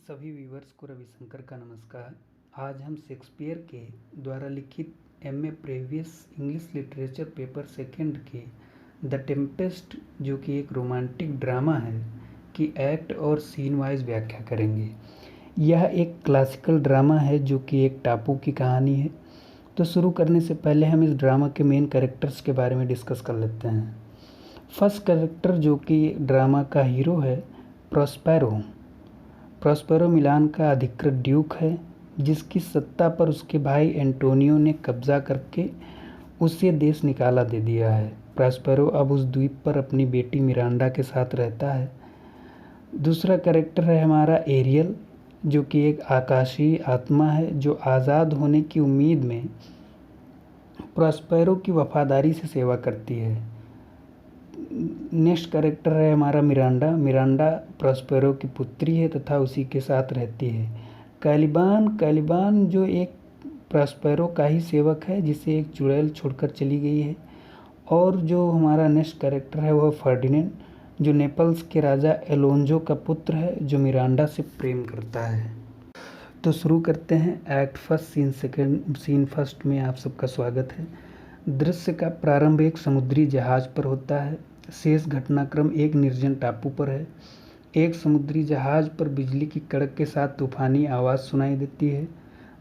सभी व्यूवर्स को रविशंकर का नमस्कार। आज हम शेक्सपियर के द्वारा लिखित MA. Previous English literature paper second के द टेम्पेस्ट, जो कि एक रोमांटिक ड्रामा है, की एक्ट और सीन वाइज व्याख्या करेंगे। यह एक क्लासिकल ड्रामा है जो कि एक टापू की कहानी है। तो शुरू करने से पहले हम इस ड्रामा के मेन कैरेक्टर्स के बारे में डिस्कस कर लेते हैं। फर्स्ट कैरेक्टर जो कि ड्रामा का हीरो है, प्रॉस्पेरो मिलान का अधिकृत ड्यूक है, जिसकी सत्ता पर उसके भाई एंटोनियो ने कब्जा करके उसे देश निकाला दे दिया है। प्रॉस्पेरो अब उस द्वीप पर अपनी बेटी मिरांडा के साथ रहता है। दूसरा कैरेक्टर है हमारा एरियल, जो कि एक आकाशीय आत्मा है जो आज़ाद होने की उम्मीद में प्रॉस्पेरो की वफादारी से सेवा करती है। नेक्स्ट कैरेक्टर है हमारा मिरांडा प्रॉस्पेरो की पुत्री है तथा उसी के साथ रहती है। कैलिबान जो एक प्रॉस्पेरो का ही सेवक है, जिसे एक चुड़ैल छोड़कर चली गई है। और जो हमारा नेक्स्ट कैरेक्टर है वह फर्डिनेंड, जो नेपल्स के राजा एलोंजो का पुत्र है, जो मिरांडा से प्रेम करता है। तो शुरू करते हैं एक्ट फर्स्ट सीन फर्स्ट में आप सबका स्वागत है। दृश्य का प्रारंभ एक समुद्री जहाज पर होता है। शेष घटनाक्रम एक निर्जन टापू पर है। एक समुद्री जहाज पर बिजली की कड़क के साथ तूफानी आवाज़ सुनाई देती है।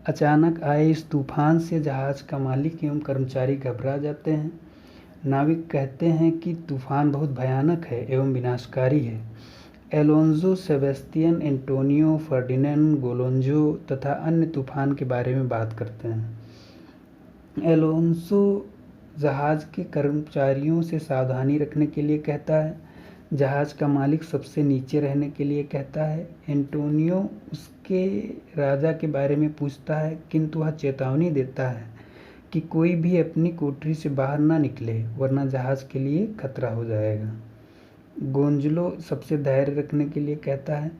अचानक आए इस तूफान से जहाज का मालिक एवं कर्मचारी घबरा जाते हैं। नाविक कहते हैं कि तूफान बहुत भयानक है एवं विनाशकारी है। एलोंजो, सेबेस्टियन, एंटोनियो, फर्डिनेंड, गोलोंजो तथा अन्य तूफान के बारे में बात करते हैं। एलोंसो जहाज के कर्मचारियों से सावधानी रखने के लिए कहता है। जहाज का मालिक सबसे नीचे रहने के लिए कहता है। एंटोनियो उसके राजा के बारे में पूछता है, किंतु वह चेतावनी देता है कि कोई भी अपनी कोठरी से बाहर ना निकले, वरना जहाज के लिए खतरा हो जाएगा। गोंजलो सबसे धैर्य रखने के लिए कहता है।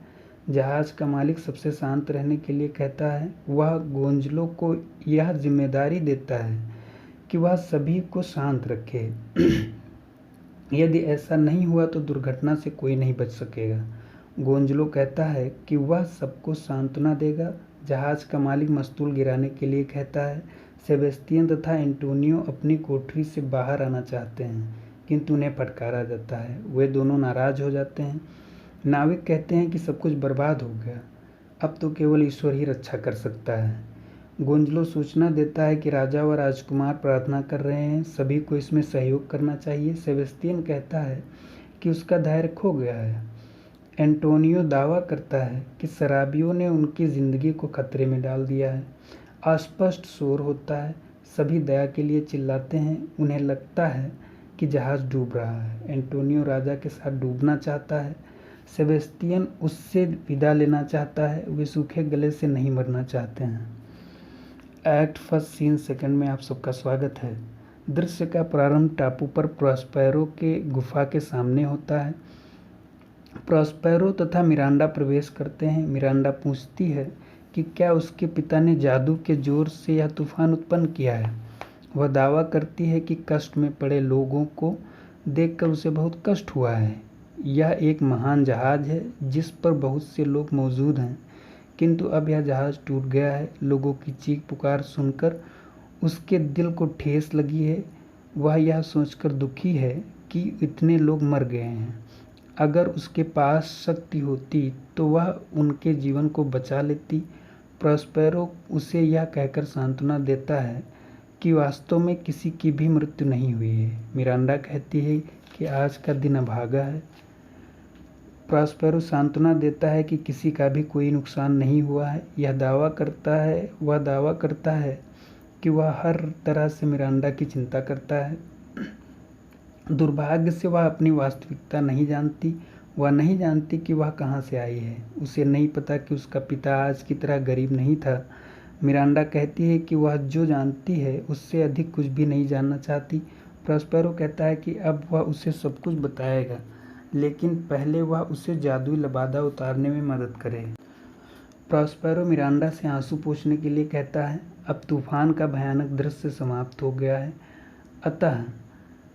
जहाज का मालिक सबसे शांत रहने के लिए कहता है। वह गोंजलो को यह जिम्मेदारी देता है कि वह सभी को शांत रखे। यदि ऐसा नहीं हुआ तो दुर्घटना से कोई नहीं बच सकेगा। गोंजलो कहता है कि वह सबको सांत्वना देगा। जहाज का मालिक मस्तूल गिराने के लिए कहता है। सेबेस्टियन तथा एंटोनियो अपनी कोठरी से बाहर आना चाहते हैं, किंतु उन्हें फटकारा जाता है। वे दोनों नाराज हो जाते हैं। नाविक कहते हैं कि सब कुछ बर्बाद हो गया, अब तो केवल ईश्वर ही रक्षा कर सकता है। गोंजलो सूचना देता है कि राजा व राजकुमार प्रार्थना कर रहे हैं, सभी को इसमें सहयोग करना चाहिए। सेबेस्टियन कहता है कि उसका धैर्य खो गया है। एंटोनियो दावा करता है कि शराबियों ने उनकी जिंदगी को खतरे में डाल दिया है। अस्पष्ट शोर होता है। सभी दया के लिए चिल्लाते हैं। उन्हें लगता है कि जहाज डूब रहा है। एंटोनियो राजा के साथ डूबना चाहता है। सेबेस्टियन उससे विदा लेना चाहता है। वे सूखे गले से नहीं मरना चाहते हैं। एक्ट फर्स्ट सीन सेकंड में आप सबका स्वागत है। दृश्य का प्रारंभ टापू पर प्रॉस्पेरो के गुफा के सामने होता है। प्रॉस्पेरो तथा मिरांडा प्रवेश करते हैं। मिरांडा पूछती है कि क्या उसके पिता ने जादू के जोर से यह तूफान उत्पन्न किया है। वह दावा करती है कि कष्ट में पड़े लोगों को देखकर उसे बहुत कष्ट हुआ है। यह एक महान जहाज है जिस पर बहुत से लोग मौजूद हैं, किंतु अब यह जहाज टूट गया है। लोगों की चीख पुकार सुनकर उसके दिल को ठेस लगी है। वह यह सोचकर दुखी है कि इतने लोग मर गए हैं। अगर उसके पास शक्ति होती तो वह उनके जीवन को बचा लेती। प्रॉस्पेरो उसे यह कहकर सांत्वना देता है कि वास्तव में किसी की भी मृत्यु नहीं हुई है। मिरांडा कहती है कि आज का दिन अभागा है। प्रॉस्पेरो सांत्वना देता है कि किसी का भी कोई नुकसान नहीं हुआ है। वह दावा करता है कि वह हर तरह से मिरांडा की चिंता करता है। दुर्भाग्य से वह अपनी वास्तविकता नहीं जानती। वह नहीं जानती कि वह कहाँ से आई है। उसे नहीं पता कि उसका पिता आज की तरह गरीब नहीं था। मिरांडा कहती है कि वह जो जानती है उससे अधिक कुछ भी नहीं जानना चाहती। प्रॉस्पेरो कहता है कि अब वह उसे सब कुछ बताएगा, लेकिन पहले वह उसे जादुई लबादा उतारने में मदद करे। प्रॉस्पेरो मिरांडा से आंसू पोंछने के लिए कहता है। अब तूफान का भयानक दृश्य समाप्त हो गया है, अतः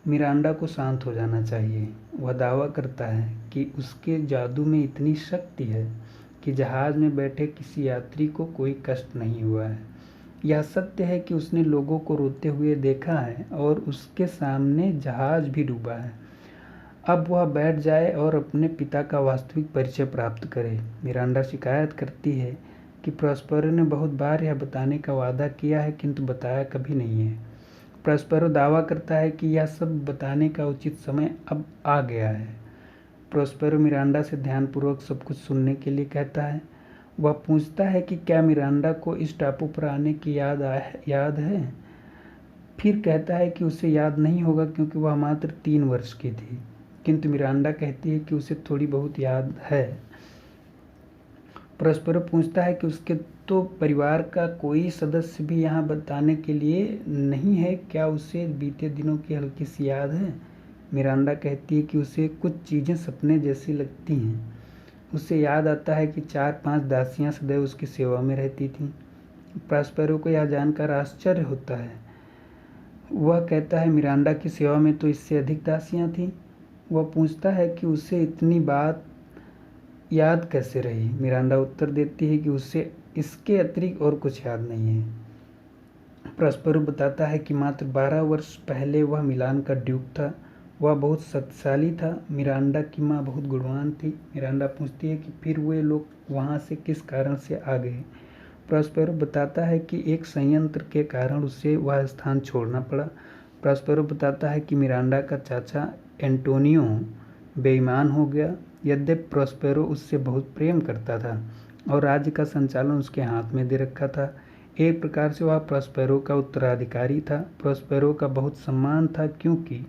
मिरांडा को शांत हो जाना चाहिए। वह दावा करता है कि उसके जादू में इतनी शक्ति है कि जहाज में बैठे किसी यात्री को कोई कष्ट नहीं हुआ है। यह सत्य है कि उसने लोगों को रोते हुए देखा है और उसके सामने जहाज भी डूबा है। अब वह बैठ जाए और अपने पिता का वास्तविक परिचय प्राप्त करे। मिरांडा शिकायत करती है कि प्रॉस्पेरो ने बहुत बार यह बताने का वादा किया है किंतु बताया कभी नहीं है। प्रॉस्पेरो दावा करता है कि यह सब बताने का उचित समय अब आ गया है। प्रॉस्पेरो मिरांडा से ध्यानपूर्वक सब कुछ सुनने के लिए कहता है। वह पूछता है कि क्या मिरांडा को इस टापू पर आने की याद है। फिर कहता है कि उसे याद नहीं होगा क्योंकि वह मात्र 3 वर्ष की थी, किंतु मिरांडा कहती है कि उसे थोड़ी बहुत याद है। प्रॉस्पेरो पूछता है कि उसके तो परिवार का कोई सदस्य भी यहाँ बताने के लिए नहीं है, क्या उसे बीते दिनों की हल्की सी याद है। मिरांडा कहती है कि उसे कुछ चीज़ें सपने जैसी लगती हैं। उसे याद आता है कि 4-5 दासियाँ सदैव उसकी सेवा में रहती थीं। प्रॉस्पेरो को यह जानकर आश्चर्य होता है। वह कहता है मिरांडा की सेवा में तो इससे अधिक दासियाँ थीं। वह पूछता है कि उसे इतनी बात याद कैसे रही। मिरांडा उत्तर देती है कि उसे इसके अतिरिक्त और कुछ याद नहीं है। प्रॉस्पेरो बताता है कि मात्र 12 वर्ष पहले वह मिलान का ड्यूक था। वह बहुत शक्तिशाली था। मिरांडा की माँ बहुत गुणवान थी। मिरांडा पूछती है कि फिर वे लोग वहाँ से किस कारण से आ गए। प्रॉस्पेरो बताता है कि एक संयंत्र के कारण उसे वह स्थान छोड़ना पड़ा। प्रॉस्पेरो बताता है कि मिरांडा का चाचा एंटोनियो बेईमान हो गया। यद्यपि प्रॉस्पेरो उससे बहुत प्रेम करता था और राज्य का संचालन उसके हाथ में दे रखा था। एक प्रकार से वह प्रॉस्पेरो का उत्तराधिकारी था। प्रॉस्पेरो का बहुत सम्मान था क्योंकि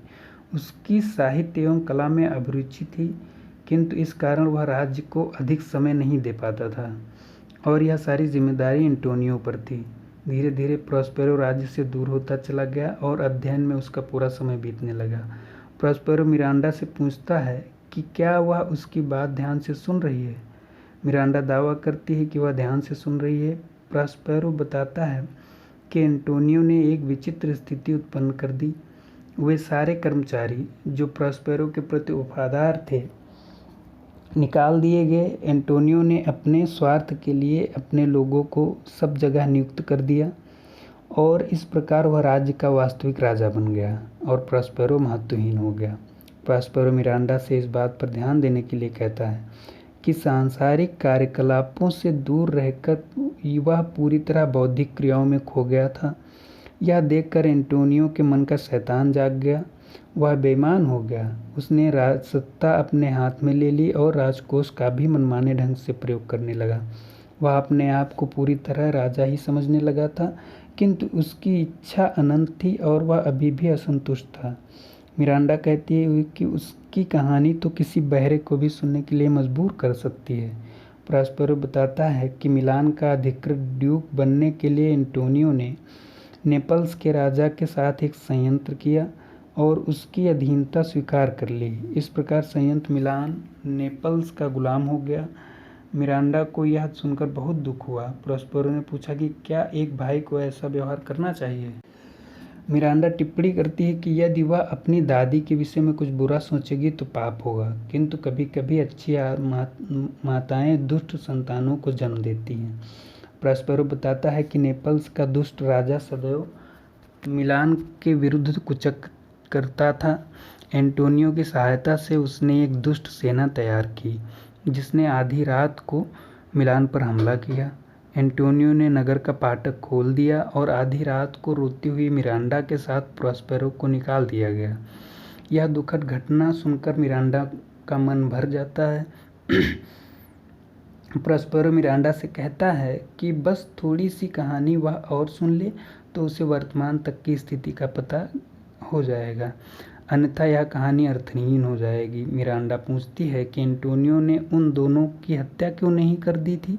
उसकी साहित्य एवं कला में अभिरुचि थी, किंतु इस कारण वह राज्य को अधिक समय नहीं दे पाता था और यह सारी जिम्मेदारी एंटोनियो पर थी। धीरे धीरे प्रॉस्पेरो राज्य से दूर होता चला गया और अध्ययन में उसका पूरा समय बीतने लगा। प्रॉस्पेरो मिरांडा से पूछता है कि क्या वह उसकी बात ध्यान से सुन रही है। मिरांडा दावा करती है कि वह ध्यान से सुन रही है। प्रॉस्पेरो बताता है कि एंटोनियो ने एक विचित्र स्थिति उत्पन्न कर दी। वे सारे कर्मचारी जो प्रॉस्पेरो के प्रति वफादार थे निकाल दिए गए। एंटोनियो ने अपने स्वार्थ के लिए अपने लोगों को सब जगह नियुक्त कर दिया और इस प्रकार वह राज्य का वास्तविक राजा बन गया और प्रॉस्पेरो महत्वहीन हो गया। प्रॉस्पेरो मिरांडा से इस बात पर ध्यान देने के लिए कहता है कि सांसारिक कार्यकलापों से दूर रहकर वह पूरी तरह बौद्धिक क्रियाओं में खो गया था। यह देखकर एंटोनियो के मन का शैतान जाग गया। वह बेईमान हो गया। उसने राजसत्ता अपने हाथ में ले ली और राजकोष का भी मनमाने ढंग से प्रयोग करने लगा। वह अपने आप को पूरी तरह राजा ही समझने लगा था, किंतु उसकी इच्छा अनंत थी और वह अभी भी असंतुष्ट था। मिरांडा कहती है कि उसकी कहानी तो किसी बहरे को भी सुनने के लिए मजबूर कर सकती है। प्रॉस्पेरो बताता है कि मिलान का अधिकृत ड्यूक बनने के लिए एंटोनियो ने नेपल्स के राजा के साथ एक संयंत्र किया और उसकी अधीनता स्वीकार कर ली। इस प्रकार संयंत्र मिलान नेपल्स का गुलाम हो गया। मिरांडा को यह सुनकर बहुत दुख हुआ। प्रॉस्पेरो ने पूछा कि क्या एक भाई को ऐसा व्यवहार करना चाहिए। मिरांडा टिप्पणी करती है कि यदि वह अपनी दादी के विषय में कुछ बुरा सोचेगी तो पाप होगा, किंतु कभी कभी अच्छी माताएं दुष्ट संतानों को जन्म देती हैं। प्रॉस्पेरो बताता है कि नेपल्स का दुष्ट राजा सदैव मिलान के विरुद्ध कुचक करता था। एंटोनियो की सहायता से उसने एक दुष्ट सेना तैयार की जिसने आधी रात को मिलान पर हमला किया। एंटोनियो ने नगर का फाटक खोल दिया और आधी रात को रोती हुई मिरांडा के साथ प्रॉस्पेरो को निकाल दिया गया। यह दुखद घटना सुनकर मिरांडा का मन भर जाता है। प्रॉस्पेरो मिरांडा से कहता है कि बस थोड़ी सी कहानी वह और सुन ले तो उसे वर्तमान तक की स्थिति का पता हो जाएगा, अन्यथा यह कहानी अर्थहीन हो जाएगी। मिरांडा पूछती है कि एंटोनियो ने उन दोनों की हत्या क्यों नहीं कर दी थी।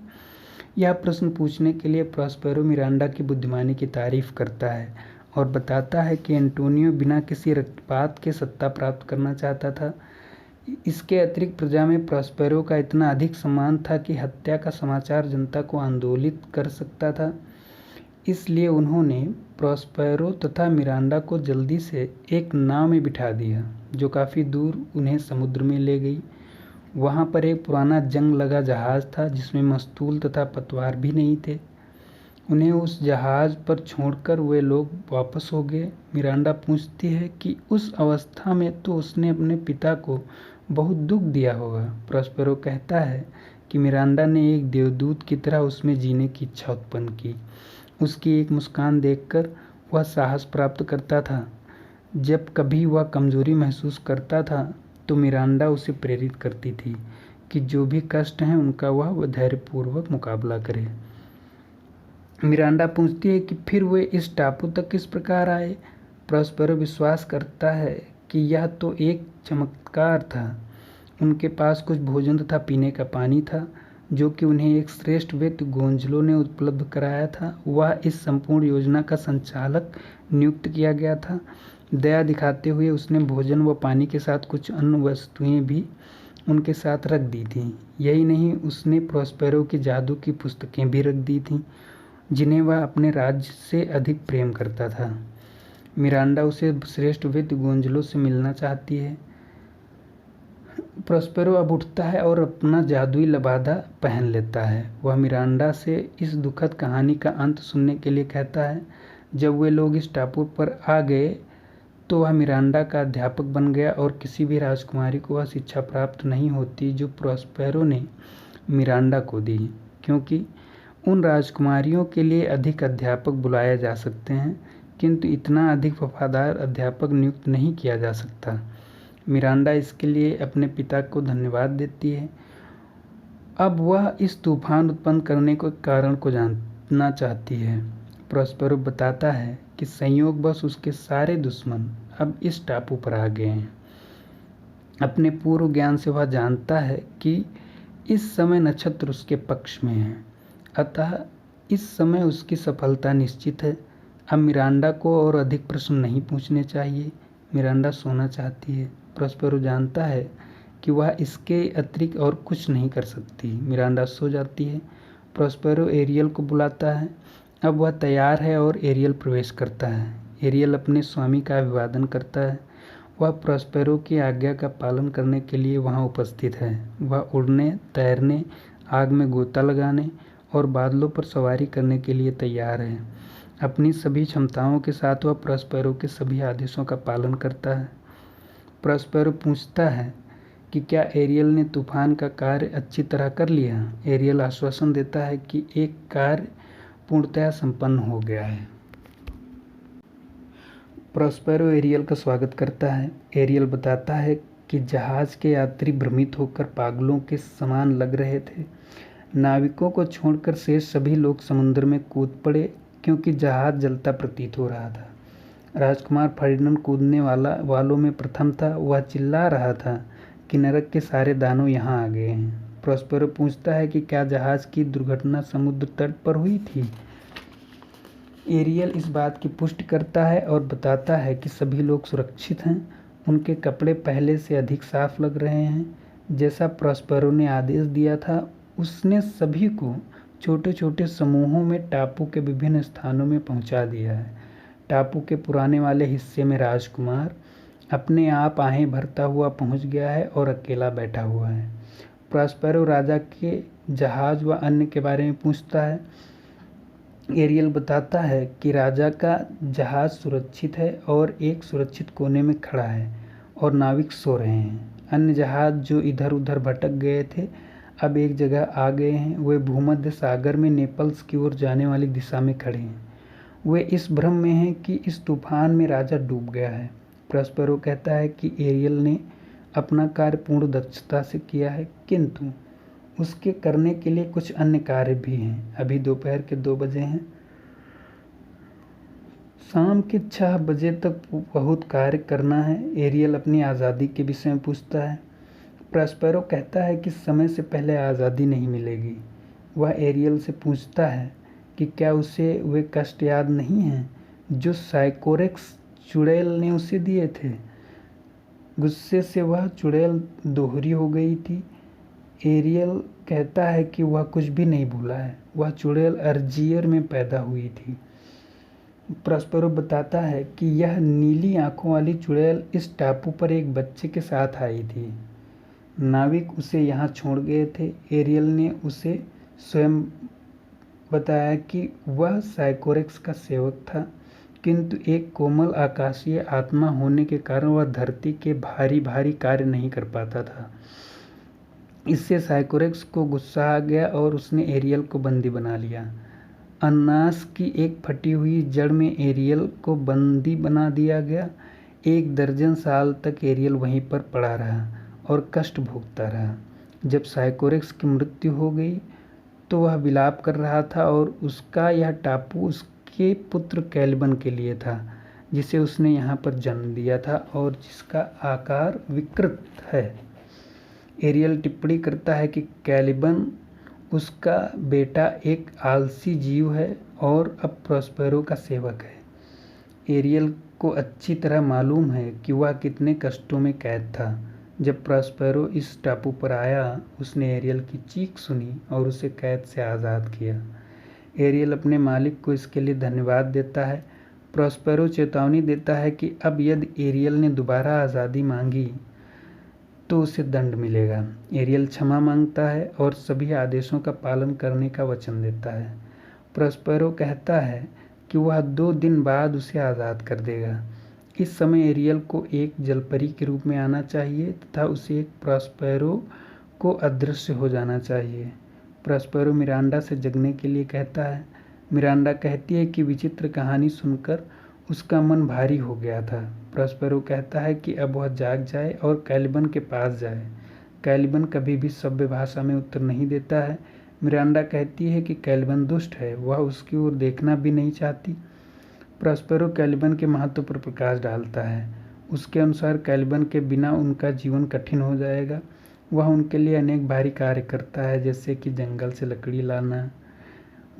यह प्रश्न पूछने के लिए प्रॉस्पेरो मिरांडा की बुद्धिमानी की तारीफ करता है और बताता है कि एंटोनियो बिना किसी रक्तपात के सत्ता प्राप्त करना चाहता था। इसके अतिरिक्त प्रजा में प्रॉस्पेरो का इतना अधिक सम्मान था कि हत्या का समाचार जनता को आंदोलित कर सकता था। इसलिए उन्होंने प्रॉस्पेरो तथा मिरांडा को जल्दी से एक नाव में बिठा दिया जो काफ़ी दूर उन्हें समुद्र में ले गई। वहाँ पर एक पुराना जंग लगा जहाज़ था जिसमें मस्तूल तथा पतवार भी नहीं थे। उन्हें उस जहाज़ पर छोड़कर वे लोग वापस हो गए। मिरांडा पूछती है कि उस अवस्था में तो उसने अपने पिता को बहुत दुख दिया होगा। प्रॉस्पेरो कहता है कि मिरांडा ने एक देवदूत की तरह उसमें जीने की इच्छा उत्पन्न की। उसकी एक मुस्कान देखकर वह साहस प्राप्त करता था। जब कभी वह कमजोरी महसूस करता था तो मिरांडा उसे प्रेरित करती थी कि जो भी कष्ट हैं उनका वह धैर्यपूर्वक मुकाबला करे। मिरांडा पूछती है कि फिर वे इस टापू तक किस प्रकार आए। प्रॉस्पेरो विश्वास करता है कि यह तो एक चमत्कार था। उनके पास कुछ भोजन तथा पीने का पानी था जो कि उन्हें एक श्रेष्ठ व्यक्ति गोंजलो ने उपलब्ध कराया था। वह इस संपूर्ण योजना का संचालक नियुक्त किया गया था। दया दिखाते हुए उसने भोजन व पानी के साथ कुछ अन्य वस्तुएं भी उनके साथ रख दी थीं। यही नहीं, उसने प्रॉस्पेरो की जादू की पुस्तकें भी रख दी थीं जिन्हें वह अपने राज्य से अधिक प्रेम करता था। मिरांडा उसे श्रेष्ठ व्यक्ति गोंजलो से मिलना चाहती है। प्रॉस्पेरो अब उठता है और अपना जादुई लबादा पहन लेता है। वह मिरांडा से इस दुखद कहानी का अंत सुनने के लिए कहता है। जब वे लोग इस टापू पर आ गए तो वह मिरांडा का अध्यापक बन गया और किसी भी राजकुमारी को वह शिक्षा प्राप्त नहीं होती जो प्रॉस्पेरो ने मिरांडा को दी, क्योंकि उन राजकुमारियों के लिए अधिक अध्यापक बुलाए जा सकते हैं किंतु इतना अधिक वफादार अध्यापक नियुक्त नहीं किया जा सकता। मिरांडा इसके लिए अपने पिता को धन्यवाद देती है। अब वह इस तूफान उत्पन्न करने के कारण को जानना चाहती है। प्रॉस्पेरो बताता है कि संयोगवश उसके सारे दुश्मन अब इस टापू पर आ गए हैं। अपने पूर्व ज्ञान से वह जानता है कि इस समय नक्षत्र उसके पक्ष में है, अतः इस समय उसकी सफलता निश्चित है। अब मिरांडा को और अधिक प्रश्न नहीं पूछने चाहिए। मिरांडा सोना चाहती है। प्रॉस्पेरो जानता है कि वह इसके अतिरिक्त और कुछ नहीं कर सकती। मिरांडा सो जाती है। प्रॉस्पेरो एरियल को बुलाता है। अब वह तैयार है और एरियल प्रवेश करता है। एरियल अपने स्वामी का अभिवादन करता है। वह प्रॉस्पेरो की आज्ञा का पालन करने के लिए वहां उपस्थित है। वह उड़ने, तैरने, आग में गोता लगाने और बादलों पर सवारी करने के लिए तैयार है। अपनी सभी क्षमताओं के साथ वह प्रॉस्पेरो के सभी आदेशों का पालन करता है। प्रॉस्पेरो पूछता है कि क्या एरियल ने तूफान का कार्य अच्छी तरह कर लिया। एरियल आश्वासन देता है कि एक कार्य पूर्णतया संपन्न हो गया है। प्रॉस्पेरो एरियल का स्वागत करता है। एरियल बताता है कि जहाज के यात्री भ्रमित होकर पागलों के समान लग रहे थे। नाविकों को छोड़कर शेष सभी लोग समुद्र में कूद पड़े क्योंकि जहाज जलता प्रतीत हो रहा था। राजकुमार फर्डिनेंड कूदने वालों में प्रथम था। वह चिल्ला रहा था कि नरक के सारे दानव यहाँ आ गए हैं। प्रॉस्पेरो पूछता है कि क्या जहाज की दुर्घटना समुद्र तट पर हुई थी। एरियल इस बात की पुष्टि करता है और बताता है कि सभी लोग सुरक्षित हैं। उनके कपड़े पहले से अधिक साफ लग रहे हैं। जैसा प्रॉस्पेरो ने आदेश दिया था, उसने सभी को छोटे छोटे समूहों में टापू के विभिन्न स्थानों में पहुंचा दिया है। टापू के पुराने वाले हिस्से में राजकुमार अपने आप आहें भरता हुआ पहुंच गया है और अकेला बैठा हुआ है। प्रॉस्पेरो राजा के जहाज व अन्य के बारे में पूछता है। एरियल बताता है कि राजा का जहाज सुरक्षित है और एक सुरक्षित कोने में खड़ा है और नाविक सो रहे हैं। अन्य जहाज जो इधर उधर भटक गए थे अब एक जगह आ गए हैं। वे भूमध्य सागर में नेपल्स की ओर जाने वाली दिशा में खड़े हैं। वे इस भ्रम में हैं कि इस तूफान में राजा डूब गया है। प्रॉस्पेरो कहता है कि एरियल ने अपना कार्य पूर्ण दक्षता से किया है किंतु उसके करने के लिए कुछ अन्य कार्य भी हैं। अभी दोपहर के 2 बजे हैं। शाम के 6 बजे तक बहुत कार्य करना है। एरियल अपनी आज़ादी के विषय में पूछता है। प्रॉस्पेरो कहता है कि समय से पहले आज़ादी नहीं मिलेगी। वह एरियल से पूछता है कि क्या उसे वे कष्ट याद नहीं हैं जो साइकोरेक्स चुड़ैल ने उसे दिए थे। गुस्से से वह चुड़ैल दोहरी हो गई थी। एरियल कहता है कि वह कुछ भी नहीं भूला है। वह चुड़ैल अर्जियर में पैदा हुई थी। प्रॉस्पेरो बताता है कि यह नीली आंखों वाली चुड़ैल इस टापू पर एक बच्चे के साथ आई थी। नाविक उसे यहाँ छोड़ गए थे। एरियल ने उसे स्वयं बताया कि वह साइकोरेक्स का सेवक था, किंतु एक कोमल आकाशीय आत्मा होने के कारण वह धरती के भारी भारी कार्य नहीं कर पाता था। इससे साइकोरेक्स को गुस्सा आ गया और उसने एरियल को बंदी बना लिया। अनानास की एक फटी हुई जड़ में एरियल को बंदी बना दिया गया। 1 दर्जन साल तक एरियल वहीं पर पड़ा रहा और कष्ट भोगता रहा। जब साइकोरेक्स की मृत्यु हो गई तो वह विलाप कर रहा था और उसका यह टापू उसके पुत्र कैलिबन के लिए था, जिसे उसने यहाँ पर जन्म दिया था और जिसका आकार विकृत है। एरियल टिप्पणी करता है कि कैलिबन उसका बेटा एक आलसी जीव है और अब प्रॉस्पेरो का सेवक है। एरियल को अच्छी तरह मालूम है कि वह कितने कष्टों में कैद था। जब प्रॉस्पेरो इस टापू पर आया, उसने एरियल की चीख सुनी और उसे कैद से आज़ाद किया। एरियल अपने मालिक को इसके लिए धन्यवाद देता है। प्रॉस्पेरो चेतावनी देता है कि अब यदि एरियल ने दोबारा आज़ादी मांगी तो उसे दंड मिलेगा। एरियल क्षमा मांगता है और सभी आदेशों का पालन करने का वचन देता है। प्रॉस्पेरो कहता है कि वह 2 दिन बाद उसे आज़ाद कर देगा। इस समय एरियल को एक जलपरी के रूप में आना चाहिए तथा उसे एक प्रॉस्पेरो को अदृश्य हो जाना चाहिए। प्रॉस्पेरो मिरांडा से जगने के लिए कहता है। मिरांडा कहती है कि विचित्र कहानी सुनकर उसका मन भारी हो गया था। प्रॉस्पेरो कहता है कि अब वह जाग जाए और कैलिबन के पास जाए। कैलिबन कभी भी सभ्य भाषा में उत्तर नहीं देता है। मिरांडा कहती है कि कैलिबन दुष्ट है, वह उसकी ओर देखना भी नहीं चाहती। प्रॉस्पेरो कैलिबन के महत्व पर प्रकाश डालता है। उसके अनुसार कैलिबन के बिना उनका जीवन कठिन हो जाएगा। वह उनके लिए अनेक भारी कार्य करता है, जैसे कि जंगल से लकड़ी लाना।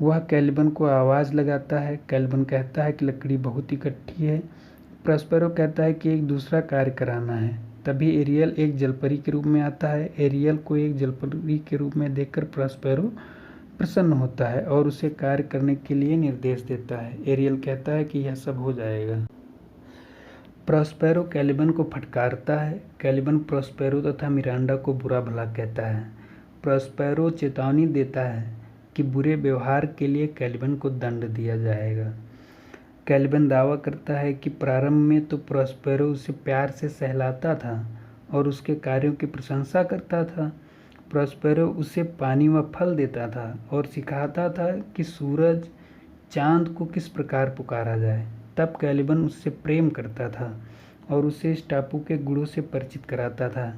वह कैलिबन को आवाज़ लगाता है। कैलिबन कहता है कि लकड़ी बहुत इकट्ठी है। प्रॉस्पेरो कहता है कि एक दूसरा कार्य कराना है। तभी एरियल एक जलपरी के रूप में आता है। एरियल को एक जलपरी के रूप में देखकर प्रॉस्पेरो प्रसन्न होता है और उसे कार्य करने के लिए निर्देश देता है। एरियल कहता है कि यह सब हो जाएगा। प्रॉस्पेरो कैलिबन को फटकारता है। कैलिबन प्रॉस्पेरो तथा मिरांडा को बुरा भला कहता है। प्रॉस्पेरो चेतावनी देता है कि बुरे व्यवहार के लिए कैलिबन को दंड दिया जाएगा। कैलिबन दावा करता है कि प्रारंभ में तो प्रॉस्पेरो उसे प्यार से सहलाता था और उसके कार्यों की प्रशंसा करता था। प्रॉस्पेरो उसे पानी व फल देता था और सिखाता था कि सूरज चांद को किस प्रकार पुकारा जाए। तब कैलिबन उससे प्रेम करता था और उसे इस टापू के गुणों से परिचित कराता था।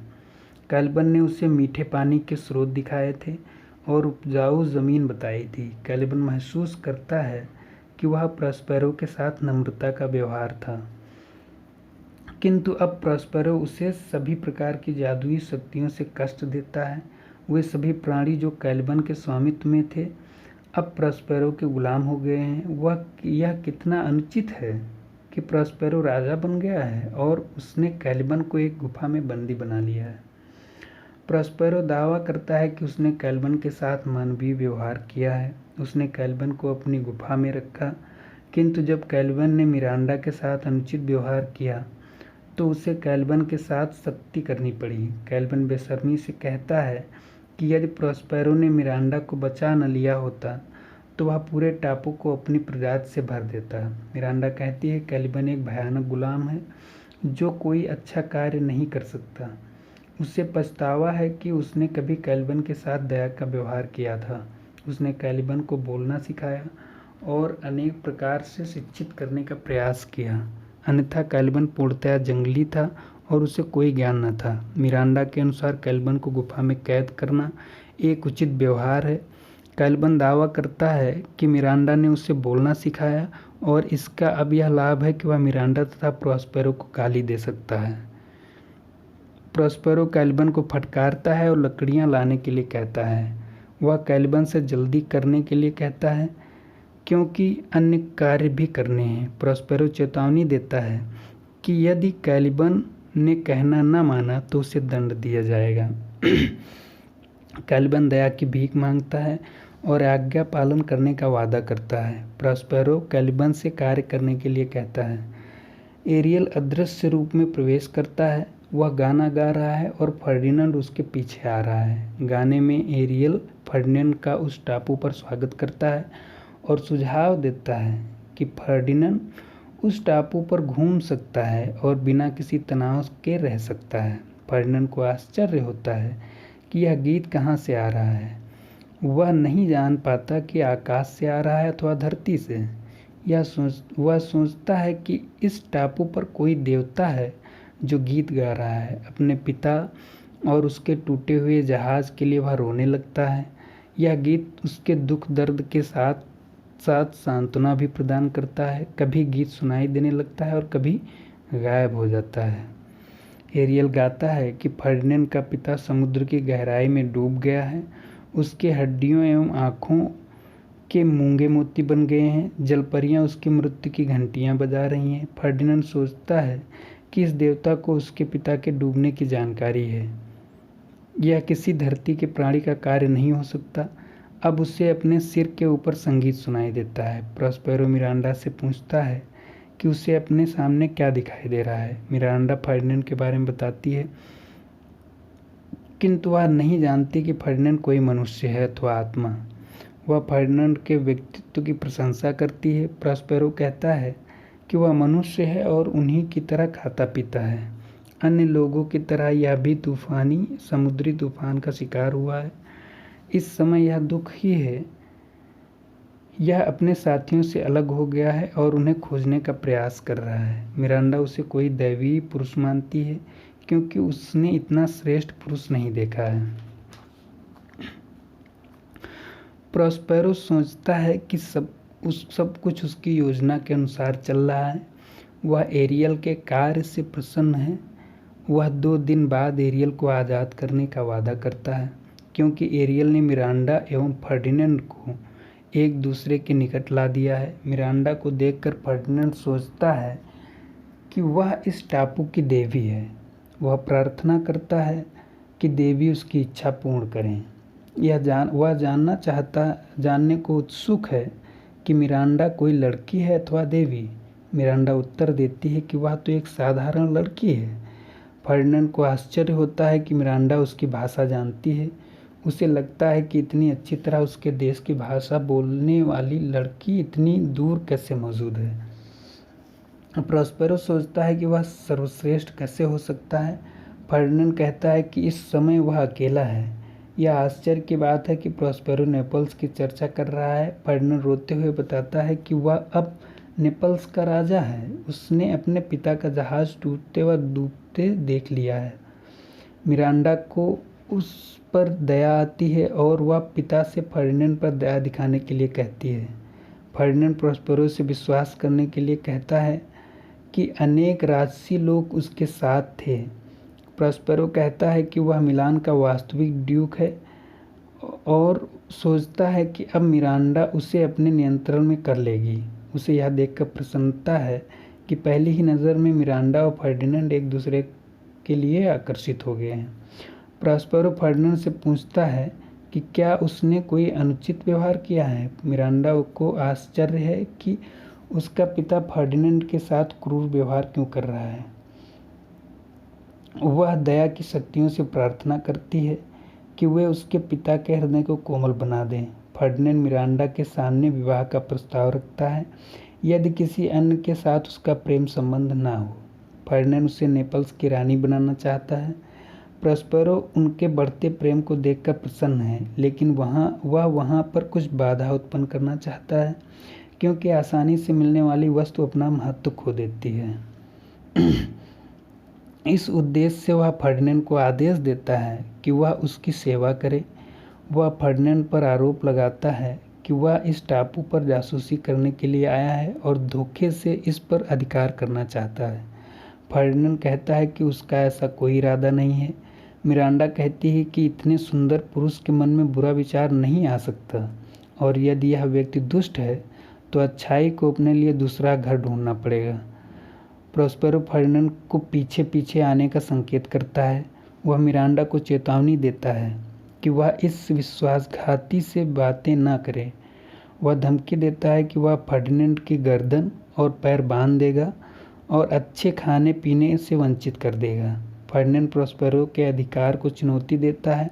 कैलिबन ने उसे मीठे पानी के स्रोत दिखाए थे और उपजाऊ ज़मीन बताई थी। कैलिबन महसूस करता है कि वह प्रॉस्पेरो के साथ नम्रता का व्यवहार था, किंतु अब प्रॉस्पेरो उसे सभी प्रकार की जादुई शक्तियों से कष्ट देता है। वे सभी प्राणी जो कैलिबन के स्वामित्व में थे अब प्रॉस्पेरो के गुलाम हो गए हैं। यह कितना अनुचित है कि प्रॉस्पेरो राजा बन गया है और उसने कैलिबन को एक गुफा में बंदी बना लिया है। प्रॉस्पेरो दावा करता है कि उसने कैलिबन के साथ मानवीय व्यवहार किया है। उसने कैलिबन को अपनी गुफा में रखा, किंतु जब कैलिबन ने मिरांडा के साथ अनुचित व्यवहार किया तो उसे कैलिबन के साथ सख्ती करनी पड़ी। कैलिबन बेशर्मी से कहता है कि यदि प्रॉस्पेरो ने मिरांडा को बचा न लिया होता तो वह पूरे टापू को अपनी प्रजाति से भर देता। मिरांडा कहती है कैलिबन एक भयानक गुलाम है जो कोई अच्छा कार्य नहीं कर सकता। उसे पछतावा है कि उसने कभी कैलिबन के साथ दया का व्यवहार किया था। उसने कैलिबन को बोलना सिखाया और अनेक प्रकार से शिक्षित करने का प्रयास किया, अन्यथा कैलिबन पूर्णतया जंगली था और उसे कोई ज्ञान न था। मिरांडा के अनुसार कैलिबन को गुफा में कैद करना एक उचित व्यवहार है। कैलिबन दावा करता है कि मिरांडा ने उसे बोलना सिखाया और इसका अब यह लाभ है कि वह मिरांडा तथा प्रॉस्पेरो को गाली दे सकता है। प्रॉस्पेरो कैलिबन को फटकारता है और लकड़ियां लाने के लिए कहता है। वह कैलिबन से जल्दी करने के लिए कहता है क्योंकि अन्य कार्य भी करने हैं। प्रॉस्पेरो चेतावनी देता है कि यदि कैलिबन ने कहना न माना तो उसे दंड दिया जाएगा। कैलिबन दया की भीख मांगता है और आज्ञा पालन करने का वादा करता है। प्रॉस्पेरो कैलिबन से कार्य करने के लिए कहता है। एरियल अदृश्य रूप में प्रवेश करता है वह गाना गा रहा है और फर्डिनेंड उसके पीछे आ रहा है। गाने में एरियल फर्डिनेंड का उस टापू पर स्वागत करता है और सुझाव देता है कि फर्डिनेंड उस टापू पर घूम सकता है और बिना किसी तनाव के रह सकता है। फर्डिनेंड को आश्चर्य होता है कि यह गीत कहाँ से आ रहा है। वह नहीं जान पाता कि आकाश से आ रहा है अथवा धरती से। वह सोचता है कि इस टापू पर कोई देवता है जो गीत गा रहा है। अपने पिता और उसके टूटे हुए जहाज के लिए वह रोने लगता है। यह गीत उसके दुख दर्द के साथ साथ सांत्वना भी प्रदान करता है। कभी गीत सुनाई देने लगता है और कभी गायब हो जाता है। एरियल गाता है कि फर्डिनेंड का पिता समुद्र की गहराई में डूब गया है। उसके हड्डियों एवं आँखों के मूंगे मोती बन गए हैं। जलपरियां उसकी मृत्यु की घंटियां बजा रही हैं। फर्डिनेंड सोचता है कि इस देवता को उसके पिता के डूबने की जानकारी है। यह किसी धरती के प्राणी का कार्य नहीं हो सकता। अब उसे अपने सिर के ऊपर संगीत सुनाई देता है। प्रॉस्पेरो मिरांडा से पूछता है कि उसे अपने सामने क्या दिखाई दे रहा है। मिरांडा फर्डिनेंड के बारे में बताती है, किंतु वह नहीं जानती कि फर्डिनेंड कोई मनुष्य है अथवा आत्मा। वह फर्डिनेंड के व्यक्तित्व की प्रशंसा करती है। प्रॉस्पेरो कहता है कि वह मनुष्य है और उन्हीं की तरह खाता पीता है। अन्य लोगों की तरह यह भी तूफानी समुद्री तूफान का शिकार हुआ है। इस समय यह दुखी है। यह अपने साथियों से अलग हो गया है और उन्हें खोजने का प्रयास कर रहा है। मिरांडा उसे कोई दैवीय पुरुष मानती है क्योंकि उसने इतना श्रेष्ठ पुरुष नहीं देखा है। प्रॉस्पेरो सोचता है कि सब कुछ उसकी योजना के अनुसार चल रहा है। वह एरियल के कार्य से प्रसन्न है। वह 2 दिन बाद एरियल को आज़ाद करने का वादा करता है क्योंकि एरियल ने मिरांडा एवं फर्डिनेंड को एक दूसरे के निकट ला दिया है। मिरांडा को देखकर फर्डिनेंड सोचता है कि वह इस टापू की देवी है। वह प्रार्थना करता है कि देवी उसकी इच्छा पूर्ण करें। वह जानने को उत्सुक है कि मिरांडा कोई लड़की है अथवा देवी। मिरांडा उत्तर देती है कि वह तो एक साधारण लड़की है। फर्डिनेंड को आश्चर्य होता है कि मिरांडा उसकी भाषा जानती है। उसे लगता है कि इतनी अच्छी तरह उसके देश की भाषा बोलने वाली लड़की इतनी दूर कैसे मौजूद है। प्रॉस्पेरो सोचता है कि वह सर्वश्रेष्ठ कैसे हो सकता है। फर्डिनेंड कहता है कि इस समय वह अकेला है। यह आश्चर्य की बात है कि प्रॉस्पेरो नेपल्स की चर्चा कर रहा है। फर्डिनेंड रोते हुए बताता है कि वह अब नेपल्स का राजा है। उसने अपने पिता का जहाज टूटते व डूबते देख लिया है। मिरांडा को उस पर दया आती है और वह पिता से फर्डिनेंड पर दया दिखाने के लिए कहती है। फर्डिनेंड प्रॉस्पेरो से विश्वास करने के लिए कहता है कि अनेक राजसी लोग उसके साथ थे। प्रॉस्पेरो कहता है कि वह मिलान का वास्तविक ड्यूक है और सोचता है कि अब मिरांडा उसे अपने नियंत्रण में कर लेगी। उसे यह देखकर प्रसन्नता है कि पहली ही नज़र में मिरांडा और फर्डिनेंड एक दूसरे के लिए आकर्षित हो गए हैं। प्रॉस्पेरो फर्डिनेंड से पूछता है कि क्या उसने कोई अनुचित व्यवहार किया है। मिरांडा को आश्चर्य है कि उसका पिता फर्डिनेंड के साथ क्रूर व्यवहार क्यों कर रहा है। वह दया की शक्तियों से प्रार्थना करती है कि वे उसके पिता के हृदय को कोमल बना दें। फर्डिनेंड मिरांडा के सामने विवाह का प्रस्ताव रखता है यदि किसी अन्य के साथ उसका प्रेम संबंध ना हो। फर्डिनेंड उसे नेपल्स की रानी बनाना चाहता है। प्रॉस्पेरो उनके बढ़ते प्रेम को देखकर प्रसन्न है, लेकिन वह वहाँ पर कुछ बाधा उत्पन्न करना चाहता है क्योंकि आसानी से मिलने वाली वस्तु अपना महत्व खो देती है। इस उद्देश्य से वह फर्डिनेंड को आदेश देता है कि वह उसकी सेवा करे। वह फर्डिनेंड पर आरोप लगाता है कि वह इस टापू पर जासूसी करने के लिए आया है और धोखे से इस पर अधिकार करना चाहता है। फर्डिनेंड कहता है कि उसका ऐसा कोई इरादा नहीं है। मिरांडा कहती है कि इतने सुंदर पुरुष के मन में बुरा विचार नहीं आ सकता और यदि यह व्यक्ति दुष्ट है तो अच्छाई को अपने लिए दूसरा घर ढूंढना पड़ेगा। प्रॉस्पेरो फर्डिनेंड को पीछे पीछे आने का संकेत करता है। वह मिरांडा को चेतावनी देता है कि वह इस विश्वासघाती से बातें न करे। वह धमकी देता है कि वह फर्डिनेंड की गर्दन और पैर बांध देगा और अच्छे खाने पीने से वंचित कर देगा। फर्डिनेंड प्रॉस्पेरो के अधिकार को चुनौती देता है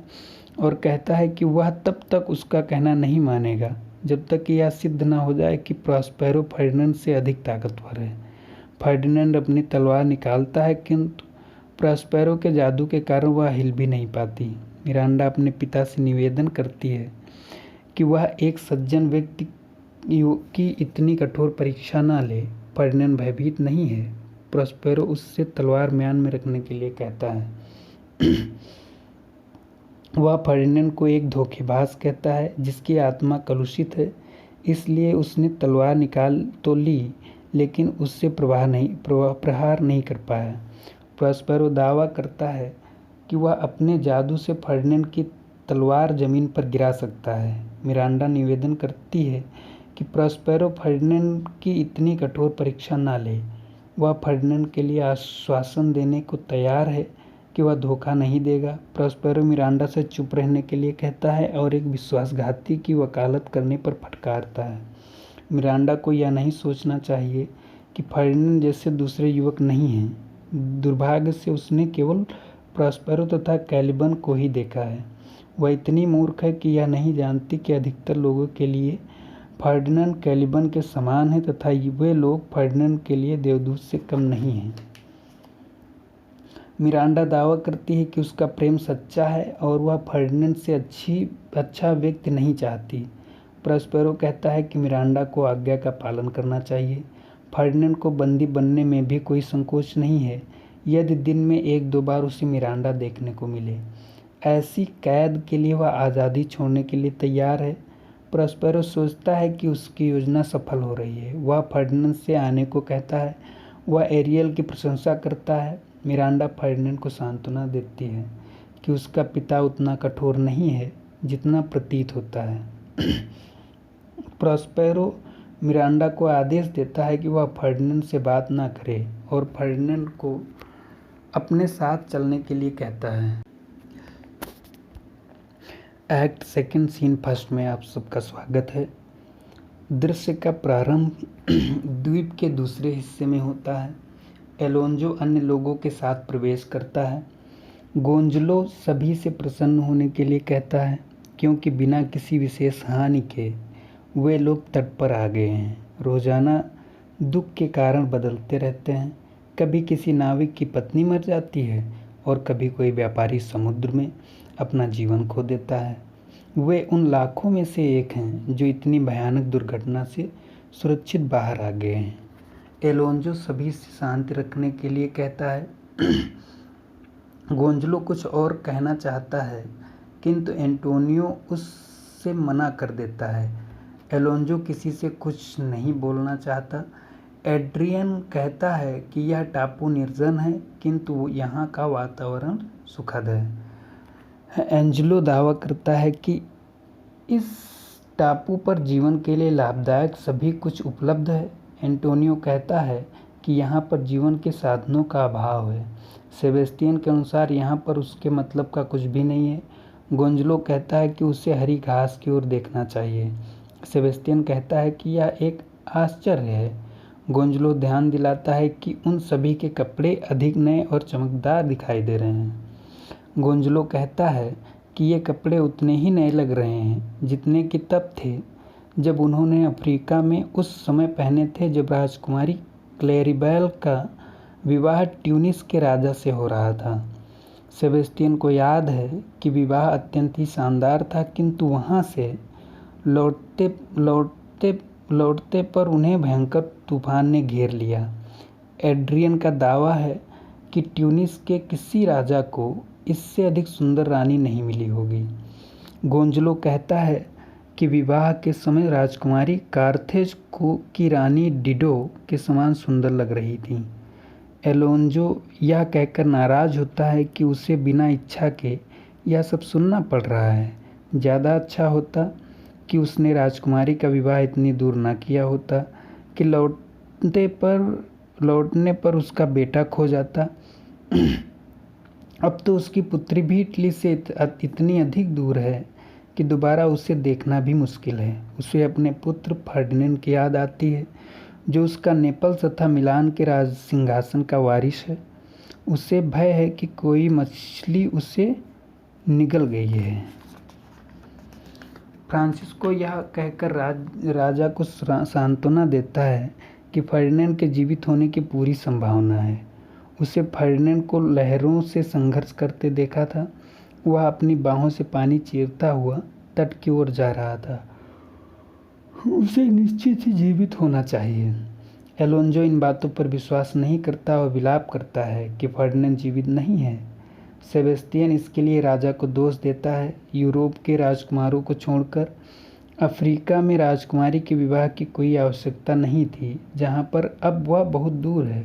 और कहता है कि वह तब तक उसका कहना नहीं मानेगा जब तक कि यह सिद्ध न हो जाए कि प्रॉस्पेरो फर्डिनेंड से अधिक ताकतवर है। फर्डिनेंड अपनी तलवार निकालता है किंतु प्रॉस्पेरो के जादू के कारण वह हिल भी नहीं पाती। मिरांडा अपने पिता से निवेदन करती है कि वह एक सज्जन व्यक्ति की इतनी कठोर परीक्षा न ले। फर्डिनेंड भयभीत नहीं है। प्रॉस्पेरो उससे तलवार म्यान में रखने के लिए कहता है। वह फर्डिनेंड को एक धोखेबाज कहता है जिसकी आत्मा कलुषित है, इसलिए उसने तलवार निकाल तो ली लेकिन उससे प्रहार नहीं कर पाया। प्रॉस्पेरो दावा करता है कि वह अपने जादू से फर्डिनेंड की तलवार जमीन पर गिरा सकता है। मिरांडा निवेदन करती है कि प्रॉस्पेरो फर्डिनेंड की इतनी कठोर परीक्षा न ले। वह फर्डिनेंड के लिए आश्वासन देने को तैयार है कि वह धोखा नहीं देगा। प्रॉस्पेरो मिरांडा से चुप रहने के लिए कहता है और एक विश्वासघाती की वकालत करने पर फटकारता है। मिरांडा को यह नहीं सोचना चाहिए कि फर्डिनेंड जैसे दूसरे युवक नहीं हैं। दुर्भाग्य से उसने केवल प्रॉस्पेरो तथा कैलिबन को ही देखा है। वह इतनी मूर्ख है कि यह नहीं जानती कि अधिकतर लोगों के लिए फर्डिनेंड कैलिबन के समान है तथा वे लोग फर्डिनेंड के लिए देवदूत से कम नहीं हैं। मिरांडा दावा करती है कि उसका प्रेम सच्चा है और वह फर्डिनेंड से अच्छा व्यक्ति नहीं चाहती। प्रॉस्पेरो कहता है कि मिरांडा को आज्ञा का पालन करना चाहिए। फर्डिनेंड को बंदी बनने में भी कोई संकोच नहीं है यदि दिन में 1-2 बार उसे मिरांडा देखने को मिले। ऐसी कैद के लिए वह आज़ादी छोड़ने के लिए तैयार है। प्रॉस्पेरो सोचता है कि उसकी योजना सफल हो रही है। वह फर्डिनेंड से आने को कहता है। वह एरियल की प्रशंसा करता है। मिरांडा फर्डिनेंड को सांत्वना देती है कि उसका पिता उतना कठोर नहीं है जितना प्रतीत होता है। प्रॉस्पेरो मिरांडा को आदेश देता है कि वह फर्डिनेंड से बात न करे और फर्डिनेंड को अपने साथ चलने के लिए कहता है। एक्ट सेकंड सीन फर्स्ट में आप सबका स्वागत है। दृश्य का प्रारंभ द्वीप के दूसरे हिस्से में होता है। एलोंजो अन्य लोगों के साथ प्रवेश करता है। गोंजलो सभी से प्रसन्न होने के लिए कहता है क्योंकि बिना किसी विशेष हानि के वे लोग तट पर आ गए हैं। रोजाना दुख के कारण बदलते रहते हैं। कभी किसी नाविक की पत्नी मर जाती है और कभी कोई व्यापारी समुद्र में अपना जीवन खो देता है। वे उन लाखों में से एक हैं जो इतनी भयानक दुर्घटना से सुरक्षित बाहर आ गए हैं। एलोंजो सभी से शांति रखने के लिए कहता है। गोंजलो कुछ और कहना चाहता है किंतु एंटोनियो उससे मना कर देता है। एलोंजो किसी से कुछ नहीं बोलना चाहता। एड्रियन कहता है कि यह टापू निर्जन है किंतु यहाँ का वातावरण सुखद है। एंजेलो दावा करता है कि इस टापू पर जीवन के लिए लाभदायक सभी कुछ उपलब्ध है। एंटोनियो कहता है कि यहाँ पर जीवन के साधनों का अभाव है। सेबेस्टियन के अनुसार यहाँ पर उसके मतलब का कुछ भी नहीं है। गोंजलो कहता है कि उसे हरी घास की ओर देखना चाहिए। सेबेस्टियन कहता है कि यह एक आश्चर्य है। गोंजलो ध्यान दिलाता है कि उन सभी के कपड़े अधिक नए और चमकदार दिखाई दे रहे हैं। गोंजलो कहता है कि ये कपड़े उतने ही नए लग रहे हैं जितने कि तब थे जब उन्होंने अफ्रीका में उस समय पहने थे जब राजकुमारी क्लैरिबेल का विवाह ट्यूनिस के राजा से हो रहा था। सेबेस्टियन को याद है कि विवाह अत्यंत ही शानदार था किंतु वहाँ से लौटते पर उन्हें भयंकर तूफान ने घेर लिया। एड्रियन का दावा है कि ट्यूनिस के किसी राजा को इससे अधिक सुंदर रानी नहीं मिली होगी। गोंजलो कहता है कि विवाह के समय राजकुमारी कार्थेज की रानी डिडो के समान सुंदर लग रही थी। एलोंजो यह कहकर नाराज होता है कि उसे बिना इच्छा के यह सब सुनना पड़ रहा है। ज़्यादा अच्छा होता कि उसने राजकुमारी का विवाह इतनी दूर ना किया होता कि लौटने पर उसका बेटा खो जाता। अब तो उसकी पुत्री भी इटली से इतनी अधिक दूर है कि दोबारा उसे देखना भी मुश्किल है। उसे अपने पुत्र फर्डिनेंड की याद आती है जो उसका नेपल्स तथा मिलान के राज सिंहासन का वारिस है। उसे भय है कि कोई मछली उसे निगल गई है। फ्रांसिस्को यह कहकर राजा को सांत्वना देता है कि फर्डिनेंड के जीवित होने की पूरी संभावना है। उसे फर्डिनेंड को लहरों से संघर्ष करते देखा था। वह अपनी बाहों से पानी चीरता हुआ तट की ओर जा रहा था। उसे निश्चित ही जीवित होना चाहिए। एलोंजो इन बातों पर विश्वास नहीं करता और विलाप करता है कि फर्डिनेंड जीवित नहीं है। सेबेस्तियन इसके लिए राजा को दोष देता है। यूरोप के राजकुमारों को छोड़कर अफ्रीका में राजकुमारी के विवाह की कोई आवश्यकता नहीं थी, जहाँ पर अब वह बहुत दूर है।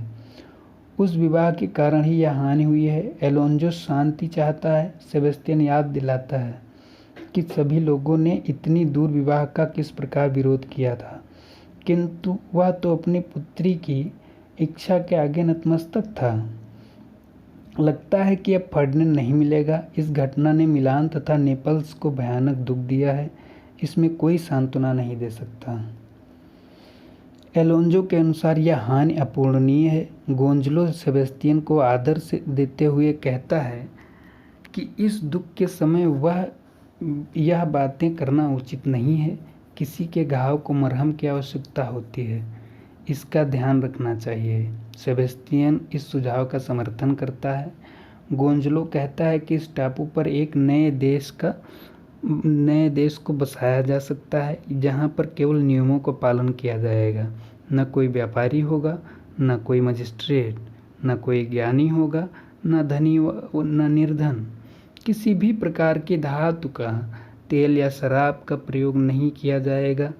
उस विवाह के कारण ही यह हानि हुई है। एलोंजो शांति चाहता है। सेबेस्तियन याद दिलाता है कि सभी लोगों ने इतनी दूर विवाह का किस प्रकार विरोध किया था, किंतु वह तो अपनी पुत्री की इच्छा के आगे नतमस्तक था। लगता है कि अब फर्डिनेंड नहीं मिलेगा। इस घटना ने मिलान तथा नेपल्स को भयानक दुख दिया है। इसमें कोई सांत्वना नहीं दे सकता। एलोंजो के अनुसार यह हानि अपूरणीय है। गोंजलो सेबेस्तियन को आदर से देते हुए कहता है कि इस दुख के समय वह यह बातें करना उचित नहीं है। किसी के घाव को मरहम की आवश्यकता होती है, इसका ध्यान रखना चाहिए। सेबेस्तियन इस सुझाव का समर्थन करता है। गोंजलो कहता है कि इस टापू पर एक नए देश को बसाया जा सकता है, जहाँ पर केवल नियमों का पालन किया जाएगा। न कोई व्यापारी होगा, न कोई मजिस्ट्रेट, न कोई ज्ञानी होगा, न धनी न निर्धन। किसी भी प्रकार की धातु का, तेल या शराब का प्रयोग नहीं किया जाएगा।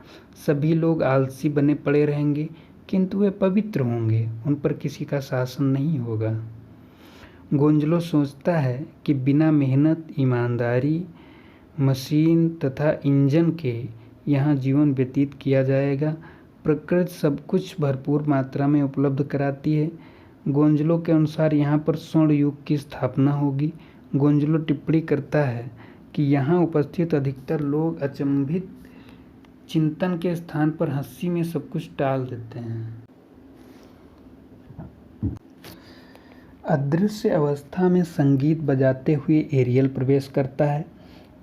सभी लोग आलसी बने पड़े रहेंगे, किंतु वे पवित्र होंगे। उन पर किसी का शासन नहीं होगा। गोंजलो सोचता है कि बिना मेहनत, ईमानदारी, मशीन तथा इंजन के यहाँ जीवन व्यतीत किया जाएगा। प्रकृति सब कुछ भरपूर मात्रा में उपलब्ध कराती है। गोंजलो के अनुसार यहाँ पर स्वर्ण युग की स्थापना होगी। गोंजलो टिप्पणी करता है कि यहाँ उपस्थित अधिकतर लोग अचंभित चिंतन के स्थान पर हंसी में सब कुछ टाल देते हैं। अदृश्य अवस्था में संगीत बजाते हुए एरियल प्रवेश करता है।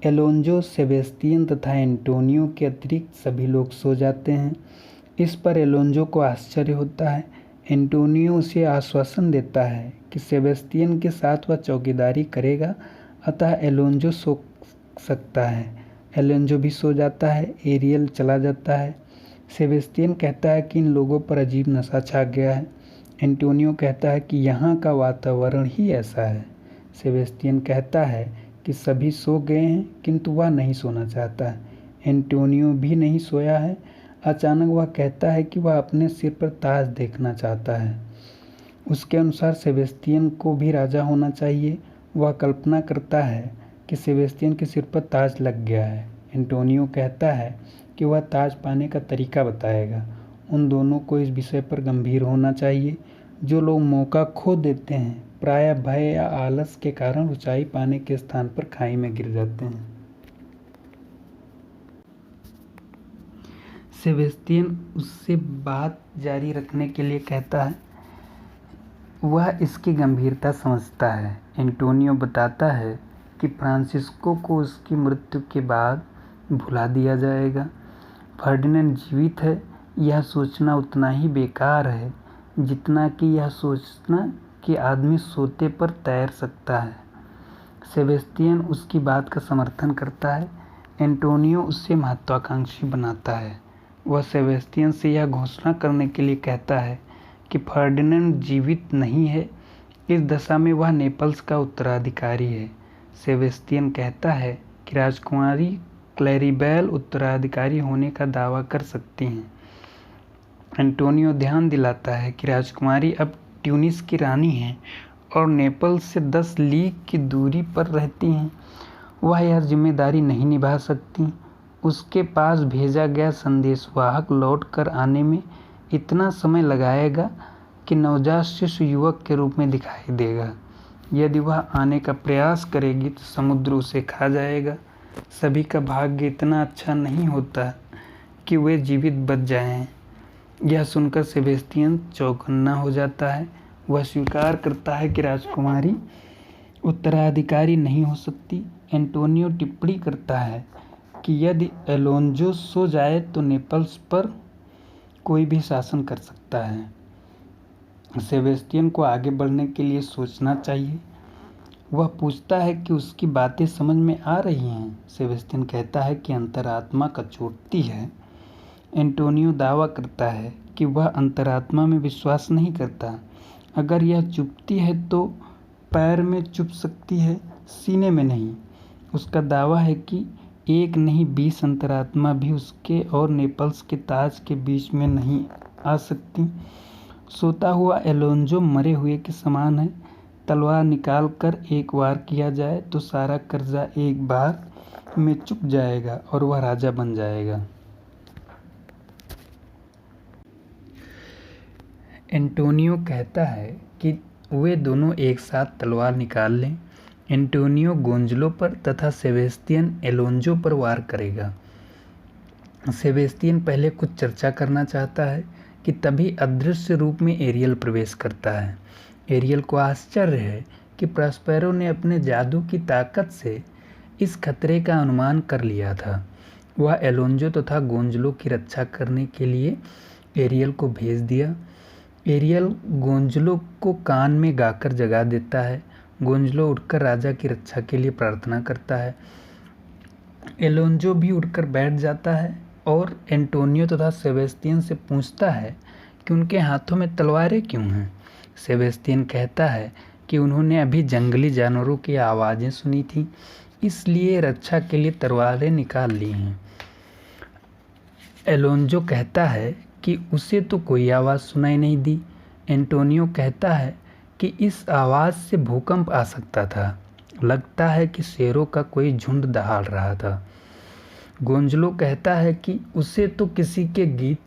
एलोंजो, सेबेस्तियन तथा एंटोनियो के अतिरिक्त सभी लोग सो जाते हैं। इस पर एलोंजो को आश्चर्य होता है। एंटोनियो उसे आश्वासन देता है कि सेबेस्तियन के साथ वह चौकीदारी करेगा, अतः एलोंजो सो सकता है। एलोंजो भी सो जाता है। एरियल चला जाता है। सेबेस्तियन कहता है कि इन लोगों पर अजीब नशा छा गया है। एंटोनियो कहता है कि यहाँ का वातावरण ही ऐसा है। सेबेस्तियन कहता है कि सभी सो गए हैं, किंतु वह नहीं सोना चाहता है। एंटोनियो भी नहीं सोया है। अचानक वह कहता है कि वह अपने सिर पर ताज देखना चाहता है। उसके अनुसार सेबेस्तियन को भी राजा होना चाहिए। वह कल्पना करता है कि सेबेस्तियन के सिर पर ताज लग गया है। एंटोनियो कहता है कि वह ताज पाने का तरीका बताएगा। उन दोनों को इस विषय पर गंभीर होना चाहिए। जो लोग मौका खो देते हैं, प्रायः भय या आलस के कारण ऊंचाई पाने के स्थान पर खाई में गिर जाते हैं। सेबेस्तियन उससे बात जारी रखने के लिए कहता है। वह इसकी गंभीरता समझता है। एंटोनियो बताता है कि फ्रांसिस्को को उसकी मृत्यु के बाद भुला दिया जाएगा। फर्डिनेंड जीवित है, यह सोचना उतना ही बेकार है जितना कि यह सोचना कि आदमी सोते पर तैर सकता है। सेबेस्तियन उसकी बात का समर्थन करता है। एंटोनियो उसे महत्वाकांक्षी बनाता है। वह सेबेस्तियन से यह घोषणा करने के लिए कहता है कि फर्डिनेंड जीवित नहीं है। इस दशा में वह नेपल्स का उत्तराधिकारी है। सेबेस्तियन कहता है कि राजकुमारी क्लैरिबेल उत्तराधिकारी होने का दावा कर सकती हैं। एंटोनियो ध्यान दिलाता है कि राजकुमारी अब ट्यूनिस की रानी हैं और नेपल्स से 10 लीग की दूरी पर रहती हैं। वह यह जिम्मेदारी नहीं निभा सकती। उसके पास भेजा गया संदेशवाहक लौट कर आने में इतना समय लगाएगा कि नवजात शिशु युवक के रूप में दिखाई देगा। यदि वह आने का प्रयास करेगी तो समुद्र उसे खा जाएगा। सभी का भाग्य इतना अच्छा नहीं होता कि वे जीवित बच जाएं। यह सुनकर सेबेस्तियन चौकन्ना हो जाता है। वह स्वीकार करता है कि राजकुमारी उत्तराधिकारी नहीं हो सकती। एंटोनियो टिप्पणी करता है कि यदि एलोन्जो सो जाए तो नेपल्स पर कोई भी शासन कर सकता है। सेबेस्टियन को आगे बढ़ने के लिए सोचना चाहिए। वह पूछता है कि उसकी बातें समझ में आ रही हैं। सेबेस्टियन कहता है कि अंतरात्मा कचोटती है। एंटोनियो दावा करता है कि वह अंतरात्मा में विश्वास नहीं करता। अगर यह चुभती है तो पैर में चुभ सकती है, सीने में नहीं। उसका दावा है कि एक नहीं 20 अंतरात्मा भी उसके और नेपल्स के ताज के बीच में नहीं आ सकती। सोता हुआ एलोन्जो मरे हुए के समान है। तलवार निकाल कर एक वार किया जाए तो सारा कर्जा एक बार में चुक जाएगा और वह राजा बन जाएगा। एंटोनियो कहता है कि वे दोनों एक साथ तलवार निकाल लें। एंटोनियो गोंजलो पर तथा सेबेस्टियन एलोन्जो पर वार करेगा। सेबेस्टियन पहले कुछ चर्चा करना चाहता है कि तभी अदृश्य रूप में एरियल प्रवेश करता है। एरियल को आश्चर्य है कि प्रॉस्पेरो ने अपने जादू की ताकत से इस खतरे का अनुमान कर लिया था। वह एलोन्जो तथा गोंजलो की रक्षा करने के लिए एरियल को भेज दिया। एरियल गोंजलो को कान में गाकर जगा देता है। गोंजलो उठकर राजा की रक्षा के लिए प्रार्थना करता है। एलोन्जो भी उठकर बैठ जाता है और एंटोनियो तथा सेबेस्टियन से पूछता है कि उनके हाथों में तलवारें क्यों हैं। सेबेस्टियन कहता है कि उन्होंने अभी जंगली जानवरों की आवाज़ें सुनी थी, इसलिए रक्षा के लिए तलवारें निकाल ली हैं। एलोन्जो कहता है कि उसे तो कोई आवाज़ सुनाई नहीं दी। एंटोनियो कहता है कि इस आवाज़ से भूकंप आ सकता था। लगता है कि शेरों का कोई झुंड दहाड़ रहा था। गोंजलो कहता है कि उसे तो किसी के गीत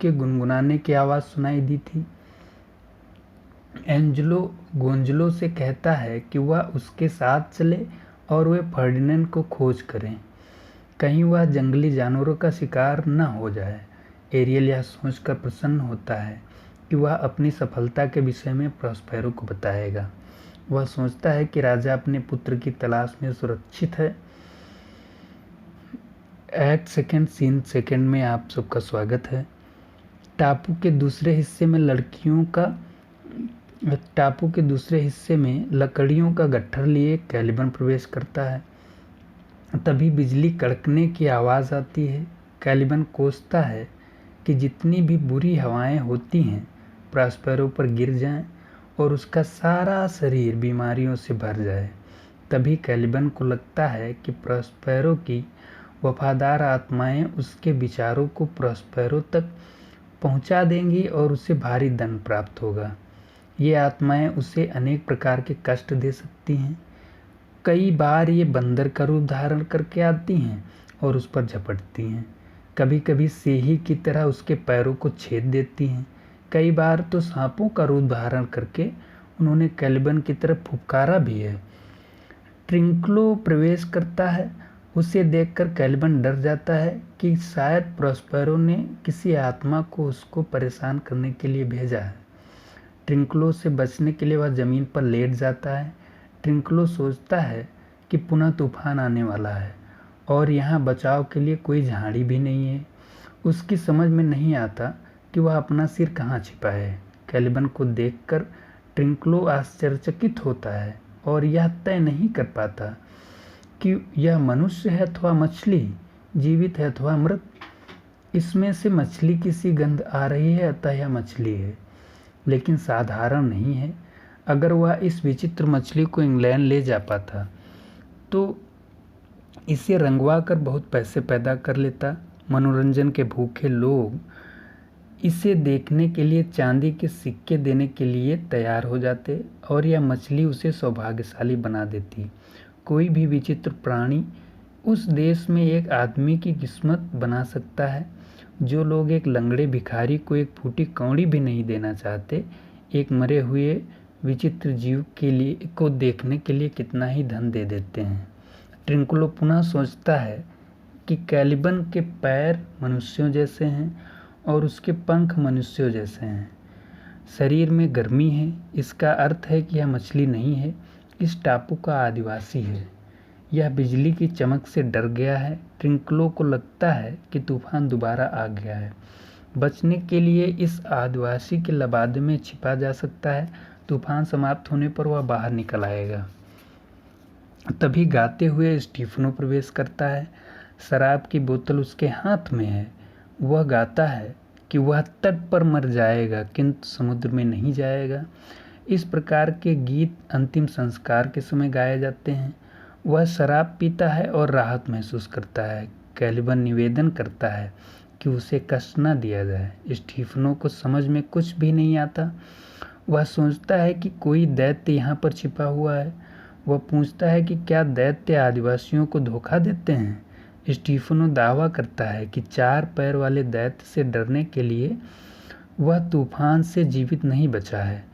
के गुनगुनाने की आवाज़ सुनाई दी थी। एंजलो गोंजलो से कहता है कि वह उसके साथ चले और वे फर्डिनेंड को खोज करें, कहीं वह जंगली जानवरों का शिकार न हो जाए। एरियल यह सोचकर प्रसन्न होता है कि वह अपनी सफलता के विषय में प्रॉस्पेरो को बताएगा। वह सोचता है कि राजा अपने पुत्र की तलाश में सुरक्षित है। एक्ट सेकंड सीन सेकंड में आप सबका स्वागत है। टापू के दूसरे हिस्से में लकड़ियों का गट्ठर लिए कैलिबन प्रवेश करता है। तभी बिजली कड़कने की आवाज़ आती है। कैलिबन कोसता है कि जितनी भी बुरी हवाएं होती हैं प्रॉस्पेरो पर गिर जाएं और उसका सारा शरीर बीमारियों से भर जाए। तभी कैलिबन को लगता है कि प्रॉस्पेरो की वफादार आत्माएं उसके विचारों को प्रॉस्पेरो तक पहुंचा देंगी और उसे भारी दंड प्राप्त होगा। ये आत्माएं उसे अनेक प्रकार के कष्ट दे सकती हैं। कई बार ये बंदर का रूप धारण करके आती हैं और उस पर झपटती हैं। कभी कभी सिंह की तरह उसके पैरों को छेद देती हैं। कई बार तो सांपों का रूप धारण करके उन्होंने कैलिबन की तरफ फुफकारा भी है। ट्रिंक्लो प्रवेश करता है। उसे देखकर कैलिबन डर जाता है कि शायद प्रॉस्पेरो ने किसी आत्मा को उसको परेशान करने के लिए भेजा है। ट्रिंक्लो से बचने के लिए वह ज़मीन पर लेट जाता है। ट्रिंक्लो सोचता है कि पुनः तूफान आने वाला है और यहाँ बचाव के लिए कोई झाड़ी भी नहीं है। उसकी समझ में नहीं आता कि वह अपना सिर कहाँ छिपाए। कैलिबन को देखकर ट्रिंक्लो आश्चर्यचकित होता है और यह तय नहीं कर पाता कि यह मनुष्य है अथवा मछली, जीवित है अथवा मृत। इसमें से मछली की सी गंध आ रही है, अतः यह मछली है, लेकिन साधारण नहीं है। अगर वह इस विचित्र मछली को इंग्लैंड ले जा पाता तो इसे रंगवा कर बहुत पैसे पैदा कर लेता। मनोरंजन के भूखे लोग इसे देखने के लिए चांदी के सिक्के देने के लिए तैयार हो जाते और यह मछली उसे सौभाग्यशाली बना देती। कोई भी विचित्र प्राणी उस देश में एक आदमी की किस्मत बना सकता है। जो लोग एक लंगड़े भिखारी को एक फूटी कौड़ी भी नहीं देना चाहते, एक मरे हुए विचित्र जीव को देखने के लिए कितना ही धन दे देते हैं। ट्रिंक्लो पुनः सोचता है कि कैलिबन के पैर मनुष्यों जैसे हैं और उसके पंख मनुष्यों जैसे हैं। शरीर में गर्मी है, इसका अर्थ है कि यह मछली नहीं है, इस टापू का आदिवासी है। यह बिजली की चमक से डर गया है। ट्रिंकलो को लगता है कि तूफान दोबारा आ गया है। बचने के लिए इस आदिवासी के लबादे में छिपा जा सकता है। तूफान समाप्त होने पर वह बाहर निकल आएगा। तभी गाते हुए स्टीफनो प्रवेश करता है। शराब की बोतल उसके हाथ में है। वह गाता है कि वह तट पर मर जाएगा किंतु समुद्र में नहीं जाएगा। इस प्रकार के गीत अंतिम संस्कार के समय गाए जाते हैं। वह शराब पीता है और राहत महसूस करता है। कैलिबन निवेदन करता है कि उसे कष्ट न दिया जाए। स्टीफनो को समझ में कुछ भी नहीं आता। वह सोचता है कि कोई दैत्य यहाँ पर छिपा हुआ है। वह पूछता है कि क्या दैत्य आदिवासियों को धोखा देते हैं। स्टीफनो दावा करता है कि 4 पैर वाले दैत्य से डरने के लिए वह तूफान से जीवित नहीं बचा है।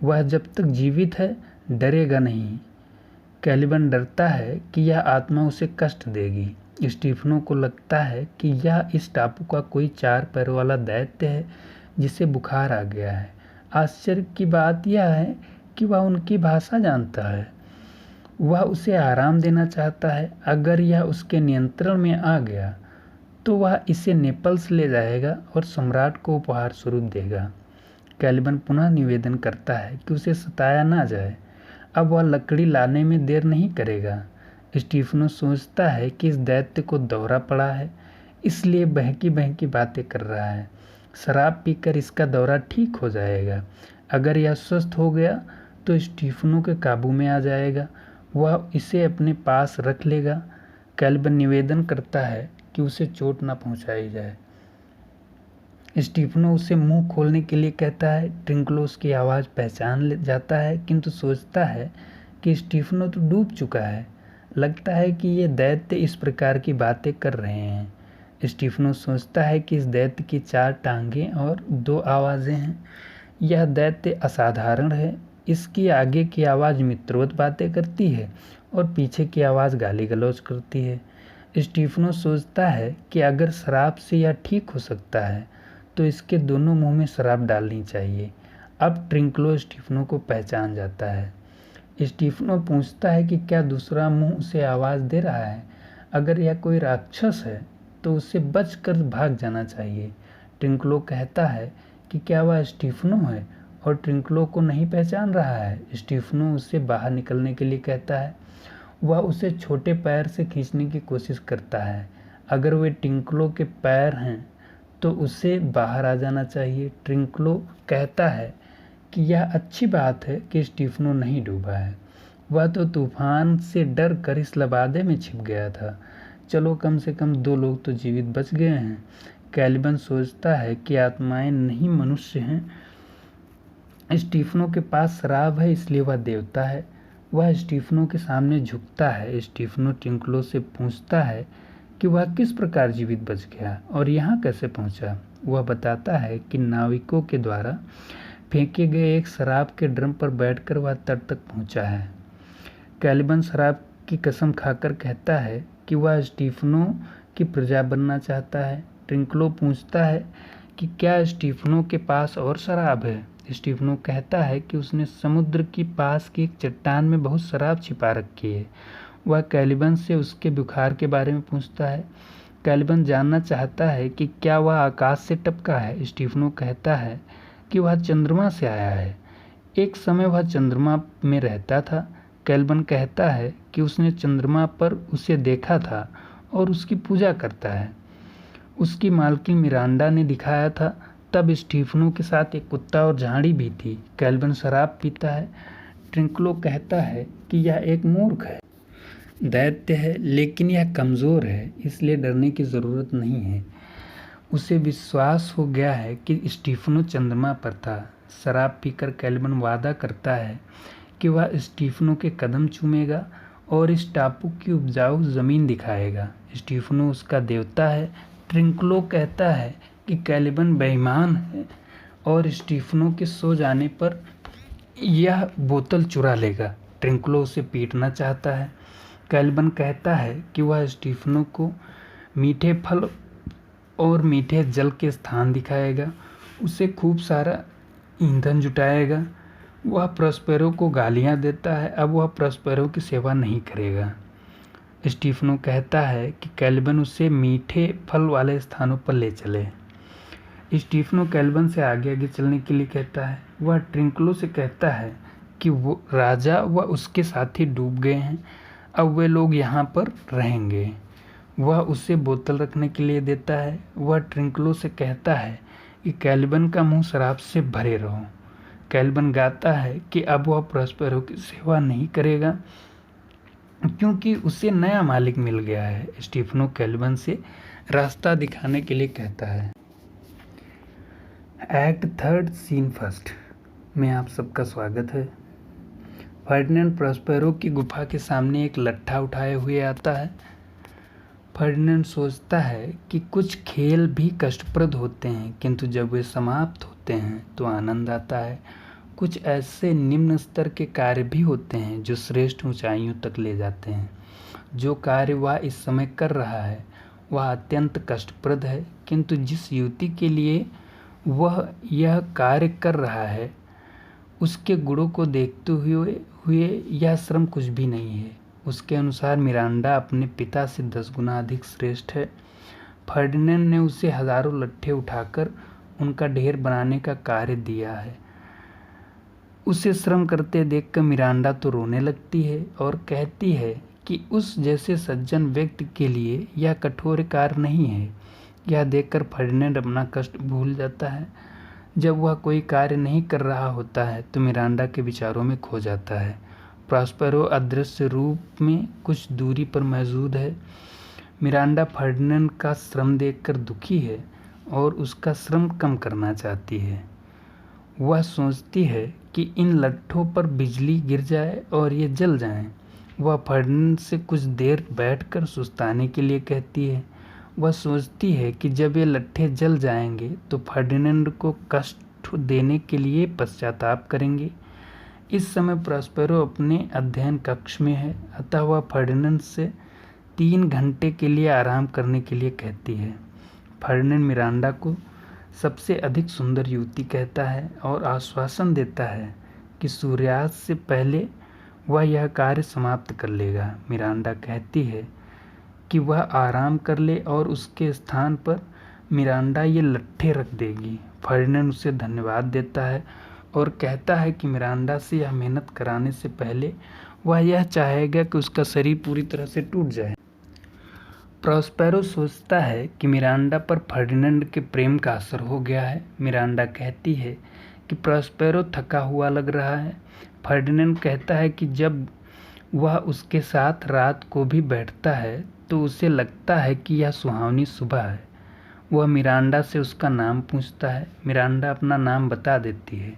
वह जब तक जीवित है डरेगा नहीं। कैलिबन डरता है कि यह आत्मा उसे कष्ट देगी। स्टीफनो को लगता है कि यह इस टापू का कोई 4 पैर वाला दैत्य है जिसे बुखार आ गया है। आश्चर्य की बात यह है कि वह उनकी भाषा जानता है। वह उसे आराम देना चाहता है। अगर यह उसके नियंत्रण में आ गया तो वह इसे नेपल्स ले जाएगा और सम्राट को उपहार स्वरूप देगा। कैलिबन पुनः निवेदन करता है कि उसे सताया ना जाए। अब वह लकड़ी लाने में देर नहीं करेगा। स्टीफनो सोचता है कि इस दैत्य को दौरा पड़ा है, इसलिए बहकी बहकी बातें कर रहा है। शराब पीकर इसका दौरा ठीक हो जाएगा। अगर यह स्वस्थ हो गया तो स्टीफनो के काबू में आ जाएगा। वह इसे अपने पास रख लेगा। कैलिबन निवेदन करता है कि उसे चोट न पहुंचाई जाए। स्टीफनो उसे मुंह खोलने के लिए कहता है। ट्रिंकलो उसकी आवाज़ पहचान जाता है किंतु सोचता है कि स्टीफनो तो डूब चुका है। लगता है कि ये दैत्य इस प्रकार की बातें कर रहे हैं। स्टीफनो सोचता है कि इस दैत्य की 4 टांगें और 2 आवाज़ें हैं। यह दैत्य असाधारण है। इसकी आगे की आवाज़ मित्रवत बातें करती है और पीछे की आवाज़ गाली गलौज करती है। स्टीफनो सोचता है कि अगर शराब से यह ठीक हो सकता है तो इसके दोनों मुंह में शराब डालनी चाहिए। अब ट्रिंकलो स्टीफनो को पहचान जाता है। स्टीफनो पूछता है कि क्या दूसरा मुंह उसे आवाज़ दे रहा है। अगर यह कोई राक्षस है तो उसे बचकर भाग जाना चाहिए। ट्रिंकलो कहता है कि क्या वह स्टीफनो है और ट्रिंकलो को नहीं पहचान रहा है। स्टीफनो उससे बाहर निकलने के लिए कहता है। वह उसे छोटे पैर से खींचने की कोशिश करता है। अगर वे ट्रिंकलो के पैर हैं तो उसे बाहर आ जाना चाहिए। ट्रिंकलो कहता है कि यह अच्छी बात है कि स्टीफनो नहीं डूबा है। वह तो तूफान से डर कर इस लबादे में छिप गया था। चलो कम से कम 2 लोग तो जीवित बच गए हैं। कैलिबन सोचता है कि आत्माएं नहीं मनुष्य हैं। स्टीफनो के पास शराब है इसलिए वह देवता है। वह स्टीफनो के सामने झुकता है। स्टीफनो ट्रिंकलो से पूछता है कि वह किस प्रकार जीवित बच गया और यहाँ कैसे पहुँचा। वह बताता है कि नाविकों के द्वारा फेंके गए एक शराब के ड्रम पर बैठकर वह तट तक पहुँचा है। कैलिबन शराब की कसम खाकर कहता है कि वह स्टीफनो की प्रजा बनना चाहता है। ट्रिंकलो पूछता है कि क्या स्टीफनो के पास और शराब है। स्टीफनो कहता है कि उसने समुद्र के पास की एक चट्टान में बहुत शराब छिपा रखी है। वह कैलिबन से उसके बुखार के बारे में पूछता है। कैलिबन जानना चाहता है कि क्या वह आकाश से टपका है। स्टीफनो कहता है कि वह चंद्रमा से आया है। एक समय वह चंद्रमा में रहता था। कैलिबन कहता है कि उसने चंद्रमा पर उसे देखा था और उसकी पूजा करता है। उसकी मालकिन मिरांडा ने दिखाया था। तब स्टीफनो के साथ एक कुत्ता और झाड़ी भी थी। कैलिबन शराब पीता है। ट्रिंकलो कहता है कि यह एक मूर्ख है, दैत्य है, लेकिन यह कमज़ोर है इसलिए डरने की ज़रूरत नहीं है। उसे विश्वास हो गया है कि स्टीफनो चंद्रमा पर था। शराब पीकर कैलिबन वादा करता है कि वह स्टीफनो के कदम चूमेगा और इस टापू की उपजाऊ ज़मीन दिखाएगा। स्टीफनो उसका देवता है। ट्रिंकलो कहता है कि कैलिबन बेईमान है और स्टीफनो के सो जाने पर यह बोतल चुरा लेगा। ट्रिंकलो उसे पीटना चाहता है। कैलिबन कहता है कि वह स्टीफनो को मीठे फल और मीठे जल के स्थान दिखाएगा। उसे खूब सारा ईंधन जुटाएगा। वह प्रॉस्पेरो को गालियां देता है। अब वह प्रॉस्पेरो की सेवा नहीं करेगा। स्टीफनो कहता है कि कैल्विन उसे मीठे फल वाले स्थानों पर ले चले। स्टीफनो कैल्विन से आगे आगे चलने के लिए कहता है। वह ट्रिंकलो से कहता है कि वो राजा व उसके साथी डूब गए हैं, अब वे लोग यहाँ पर रहेंगे। वह उसे बोतल रखने के लिए देता है। वह ट्रिंकलो से कहता है कि कैल्विन का मुंह शराब से भरे रहो। कैल्विन गाता है कि अब वह प्रॉस्पेरो की सेवा नहीं करेगा क्योंकि उसे नया मालिक मिल गया है। स्टीफनो कैल्विन से रास्ता दिखाने के लिए कहता है। एक्ट 3 सीन 1 में आप सबका स्वागत है। फर्डिनेंड प्रॉस्पेरो की गुफा के सामने एक लट्ठा उठाए हुए आता है। फर्डिनेंड सोचता है कि कुछ खेल भी कष्टप्रद होते हैं, किंतु जब वे समाप्त होते हैं तो आनंद आता है। कुछ ऐसे निम्न स्तर के कार्य भी होते हैं जो श्रेष्ठ ऊंचाइयों तक ले जाते हैं। जो कार्य वह इस समय कर रहा है वह अत्यंत कष्टप्रद है, किंतु जिस युवती के लिए वह यह कार्य कर रहा है उसके गुणों को देखते हुए यह श्रम कुछ भी नहीं है। उसके अनुसार मिरांडा अपने पिता से 10 गुना अधिक श्रेष्ठ है। फर्डिनेंड ने उसे हजारों लट्ठे उठाकर उनका ढेर बनाने का कार्य दिया है। उसे श्रम करते देखकर मिरांडा तो रोने लगती है और कहती है कि उस जैसे सज्जन व्यक्ति के लिए यह कठोर कार्य नहीं है। यह देखकर फर्डिनेंड अपना कष्ट भूल जाता है। जब वह कोई कार्य नहीं कर रहा होता है तो मिरांडा के विचारों में खो जाता है। प्रॉस्पेरो अदृश्य रूप में कुछ दूरी पर मौजूद है। मिरांडा फर्डिनेंड का श्रम देखकर दुखी है और उसका श्रम कम करना चाहती है। वह सोचती है कि इन लट्ठों पर बिजली गिर जाए और ये जल जाएं। वह फर्डिनेंड से कुछ देर बैठकर सुस्ताने के लिए कहती है। वह सोचती है कि जब ये लट्ठे जल जाएंगे तो फर्डिनेंड को कष्ट देने के लिए पश्चाताप करेंगे। इस समय प्रॉस्पेरो अपने अध्ययन कक्ष में है, अतः वह फर्डिनेंड से 3 घंटे के लिए आराम करने के लिए कहती है। फर्डिनेंड मिरांडा को सबसे अधिक सुंदर युवती कहता है और आश्वासन देता है कि सूर्यास्त से पहले वह यह कार्य समाप्त कर लेगा। मिरांडा कहती है कि वह आराम कर ले और उसके स्थान पर मिरांडा ये लट्ठे रख देगी। फर्डिनेंड उसे धन्यवाद देता है और कहता है कि मिरांडा से यह मेहनत कराने से पहले वह यह चाहेगा कि उसका शरीर पूरी तरह से टूट जाए। प्रॉस्पेरो सोचता है कि मिरांडा पर फर्डिनेंड के प्रेम का असर हो गया है। मिरांडा कहती है कि प्रॉस्पेरो थका हुआ लग रहा है। फर्डिनेंड कहता है कि जब वह उसके साथ रात को भी बैठता है तो उसे लगता है कि यह सुहावनी सुबह है। वह मिरांडा से उसका नाम पूछता है। मिरांडा अपना नाम बता देती है,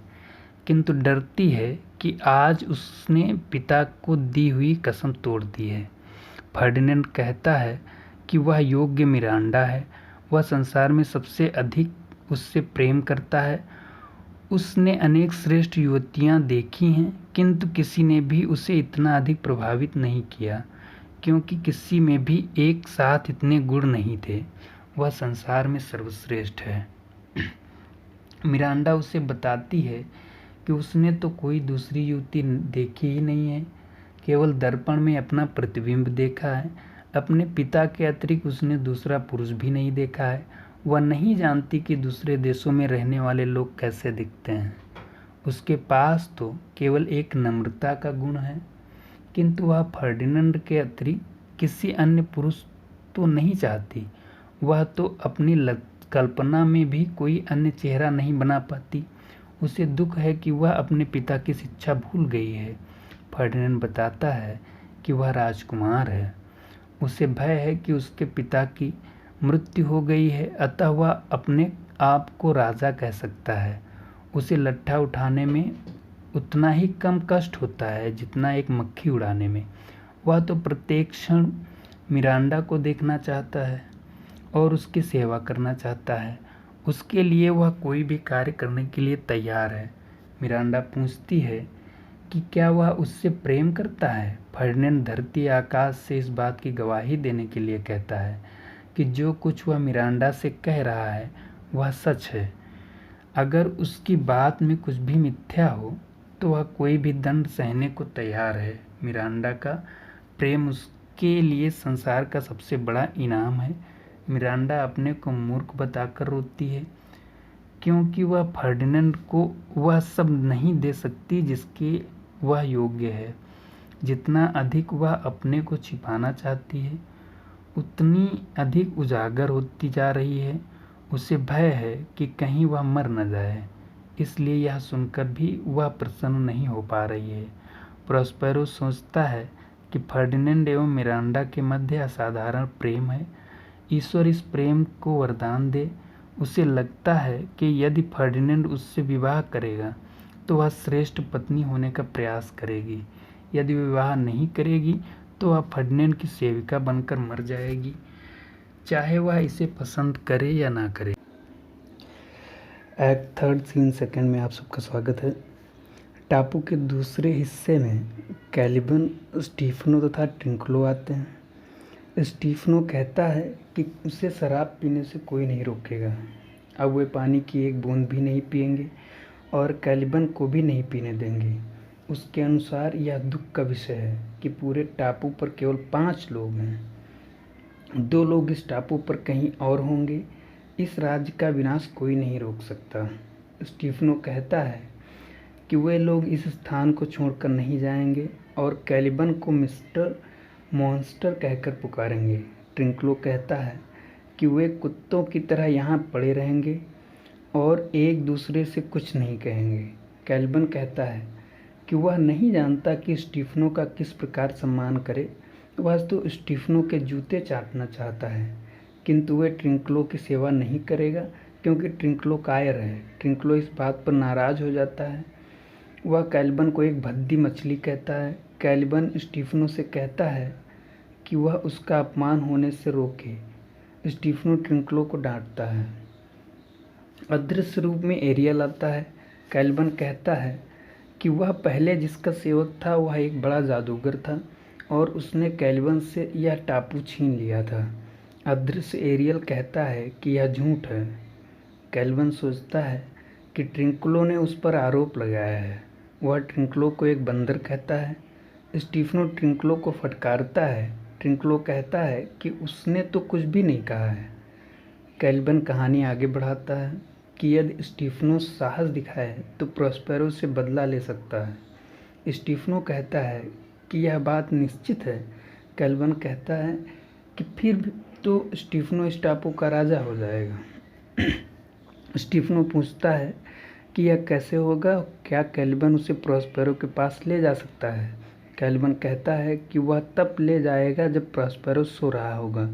किंतु डरती है कि आज उसने पिता को दी हुई कसम तोड़ दी है। फर्डिनेंड कहता है कि वह योग्य मिरांडा है। वह संसार में सबसे अधिक उससे प्रेम करता है। उसने अनेक श्रेष्ठ युवतियां देखी हैं, किंतु किसी ने भी उसे इतना अधिक प्रभावित नहीं किया, क्योंकि किसी में भी एक साथ इतने गुण नहीं थे। वह संसार में सर्वश्रेष्ठ है। मिरांडा उसे बताती है कि उसने तो कोई दूसरी युवती देखी ही नहीं है, केवल दर्पण में अपना प्रतिबिंब देखा है। अपने पिता के अतिरिक्त उसने दूसरा पुरुष भी नहीं देखा है। वह नहीं जानती कि दूसरे देशों में रहने वाले लोग कैसे दिखते हैं। उसके पास तो केवल एक नम्रता का गुण है, किंतु वह फर्डिनेंड के अतिरिक्त किसी अन्य पुरुष तो नहीं चाहती। वह तो अपनी कल्पना में भी कोई अन्य चेहरा नहीं बना पाती। उसे दुख है कि वह अपने पिता की शिक्षा भूल गई है। फर्डिनेंड बताता है कि वह राजकुमार है। उसे भय है कि उसके पिता की मृत्यु हो गई है, अतः वह अपने आप को राजा कह सकता है। उसे लट्ठा उठाने में उतना ही कम कष्ट होता है जितना एक मक्खी उड़ाने में। वह तो प्रत्येक क्षण मिरांडा को देखना चाहता है और उसकी सेवा करना चाहता है। उसके लिए वह कोई भी कार्य करने के लिए तैयार है। मिरांडा पूछती है कि क्या वह उससे प्रेम करता है। फर्डिनेंड धरती आकाश से इस बात की गवाही देने के लिए कहता है कि जो कुछ वह मिरांडा से कह रहा है वह सच है। अगर उसकी बात में कुछ भी मिथ्या हो तो वह कोई भी दंड सहने को तैयार है। मिरांडा का प्रेम उसके लिए संसार का सबसे बड़ा इनाम है। मिरांडा अपने को मूर्ख बताकर रोती है क्योंकि वह फर्डिनेंड को वह सब नहीं दे सकती जिसके वह योग्य है। जितना अधिक वह अपने को छिपाना चाहती है उतनी अधिक उजागर होती जा रही है। उसे भय है कि कहीं वह मर न जाए, इसलिए यह सुनकर भी वह प्रसन्न नहीं हो पा रही है। प्रोस्पेरो सोचता है कि फर्डिनेंड एवं मिरांडा के मध्य असाधारण प्रेम है। ईश्वर इस प्रेम को वरदान दे। उसे लगता है कि यदि फर्डिनेंड उससे विवाह करेगा तो वह श्रेष्ठ पत्नी होने का प्रयास करेगी। यदि विवाह नहीं करेगी तो वह फर्डिनेंड की सेविका बनकर मर जाएगी, चाहे वह इसे पसंद करे या ना करे। एक्ट 3 सीन 2 में आप सबका स्वागत है। टापू के दूसरे हिस्से में कैलिबन, स्टीफनो तथा ट्रिंकलो आते हैं। स्टीफनो कहता है कि उसे शराब पीने से कोई नहीं रोकेगा। अब वे पानी की एक बूंद भी नहीं पिएंगे और कैलिबन को भी नहीं पीने देंगे। उसके अनुसार यह दुख का विषय है कि पूरे टापू पर केवल 5 लोग हैं। 2 लोग इस टापू पर कहीं और होंगे। इस राज्य का विनाश कोई नहीं रोक सकता। स्टीफनो कहता है कि वे लोग इस स्थान को छोड़कर नहीं जाएंगे और कैलिबन को मिस्टर मॉन्स्टर कहकर पुकारेंगे। ट्रिंकलो कहता है कि वे कुत्तों की तरह यहाँ पड़े रहेंगे और एक दूसरे से कुछ नहीं कहेंगे। कैलिबन कहता है कि वह नहीं जानता कि स्टीफनो का किस प्रकार सम्मान करे। वह तो स्टीफनो के जूते चाटना चाहता है, किंतु वह ट्रिंकलो की सेवा नहीं करेगा क्योंकि ट्रिंकलो कायर है। ट्रिंकलो इस बात पर नाराज हो जाता है। वह कैलिबन को एक भद्दी मछली कहता है। कैलिबन स्टीफनो से कहता है कि वह उसका अपमान होने से रोके। स्टीफनो ट्रिंकलो को डांटता है। अदृश्य रूप में एरियल आता है। कैलिबन कहता है कि वह पहले जिसका सेवक था वह एक बड़ा जादूगर था और उसने कैलिबन से यह टापू छीन लिया था। अदृश्य एरियल कहता है कि यह झूठ है। कैलिबन सोचता है कि ट्रिंकलो ने उस पर आरोप लगाया है। वह ट्रिंकलो को एक बंदर कहता है। स्टीफनो ट्रिंकलो को फटकारता है। ट्रिंकलो कहता है कि उसने तो कुछ भी नहीं कहा है। कैलिबन कहानी आगे बढ़ाता है कि यदि स्टीफनो साहस दिखाए तो प्रोस्पेरो से बदला ले सकता है। स्टीफनो कहता है कि यह बात निश्चित है। कैलिबन कहता है कि फिर भी तो स्टीफनो इस टापू का राजा हो जाएगा। स्टीफनो पूछता है कि यह कैसे होगा, क्या कैलिबन उसे प्रोस्पेरो के पास ले जा सकता है। कैलिबन कहता है कि वह तब ले जाएगा जब प्रोस्पेरो सो रहा होगा,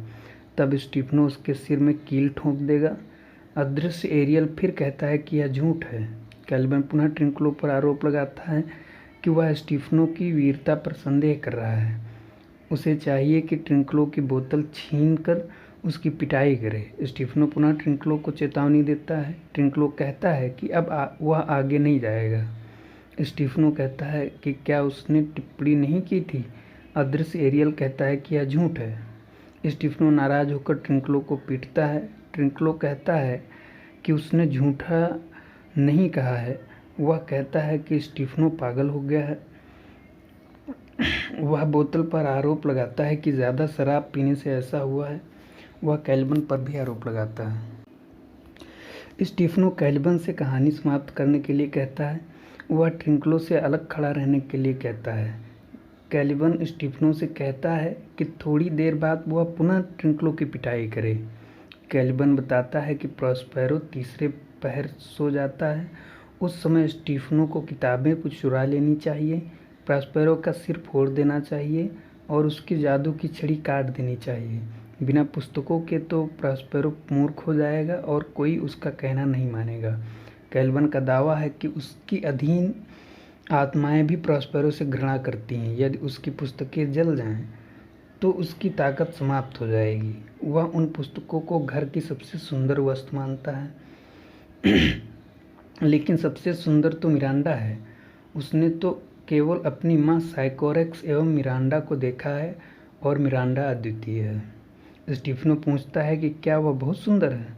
तब स्टीफनो उसके सिर में कील ठोंक देगा। अदृश्य एरियल फिर कहता है कि यह झूठ है। कैलिबन पुनः ट्रिंकलो पर आरोप लगाता है कि वह स्टीफनो की वीरता पर संदेह कर रहा है। उसे चाहिए कि ट्रिंकलो की बोतल छीन कर उसकी पिटाई करे। स्टीफनो पुनः ट्रिंकलो को चेतावनी देता है। ट्रिंकलो कहता है कि अब वह आगे नहीं जाएगा। स्टीफनो कहता है कि क्या उसने टिप्पणी नहीं की थी। अदृश्य एरियल कहता है कि यह झूठ है। स्टीफनो नाराज होकर ट्रिंकलो को पीटता है। ट्रिंकलो कहता है कि उसने झूठा नहीं कहा है। वह कहता है कि स्टीफनो पागल हो गया है। वह बोतल पर आरोप लगाता है कि ज़्यादा शराब पीने से ऐसा हुआ है। वह कैलिबन पर भी आरोप लगाता है। स्टीफनो कैलिबन से कहानी समाप्त करने के लिए कहता है। वह ट्रिंकलो से अलग खड़ा रहने के लिए कहता है। कैलिबन स्टीफनो से कहता है कि थोड़ी देर बाद वह पुनः ट्रिंकलो की पिटाई करे। कैलिबन बताता है कि प्रोस्पेरो तीसरे पहर सो जाता है। उस समय स्टीफनो को किताबें कुछ चुरा लेनी चाहिए, प्रोस्पेरो का सिर फोड़ देना चाहिए और उसकी जादू की छड़ी काट देनी चाहिए। बिना पुस्तकों के तो प्रोस्पेरो मूर्ख हो जाएगा और कोई उसका कहना नहीं मानेगा। कैलिबन का दावा है कि उसकी अधीन आत्माएं भी प्रोस्पेरो से घृणा करती हैं। यदि उसकी पुस्तकें जल जाएं तो उसकी ताकत समाप्त हो जाएगी। वह उन पुस्तकों को घर की सबसे सुंदर वस्तु मानता है। लेकिन सबसे सुंदर तो मिरांडा है। उसने तो केवल अपनी माँ साइकोरेक्स एवं मिरांडा को देखा है और मिरांडा अद्वितीय है। स्टीफनो पूछता है कि क्या वह बहुत सुंदर है।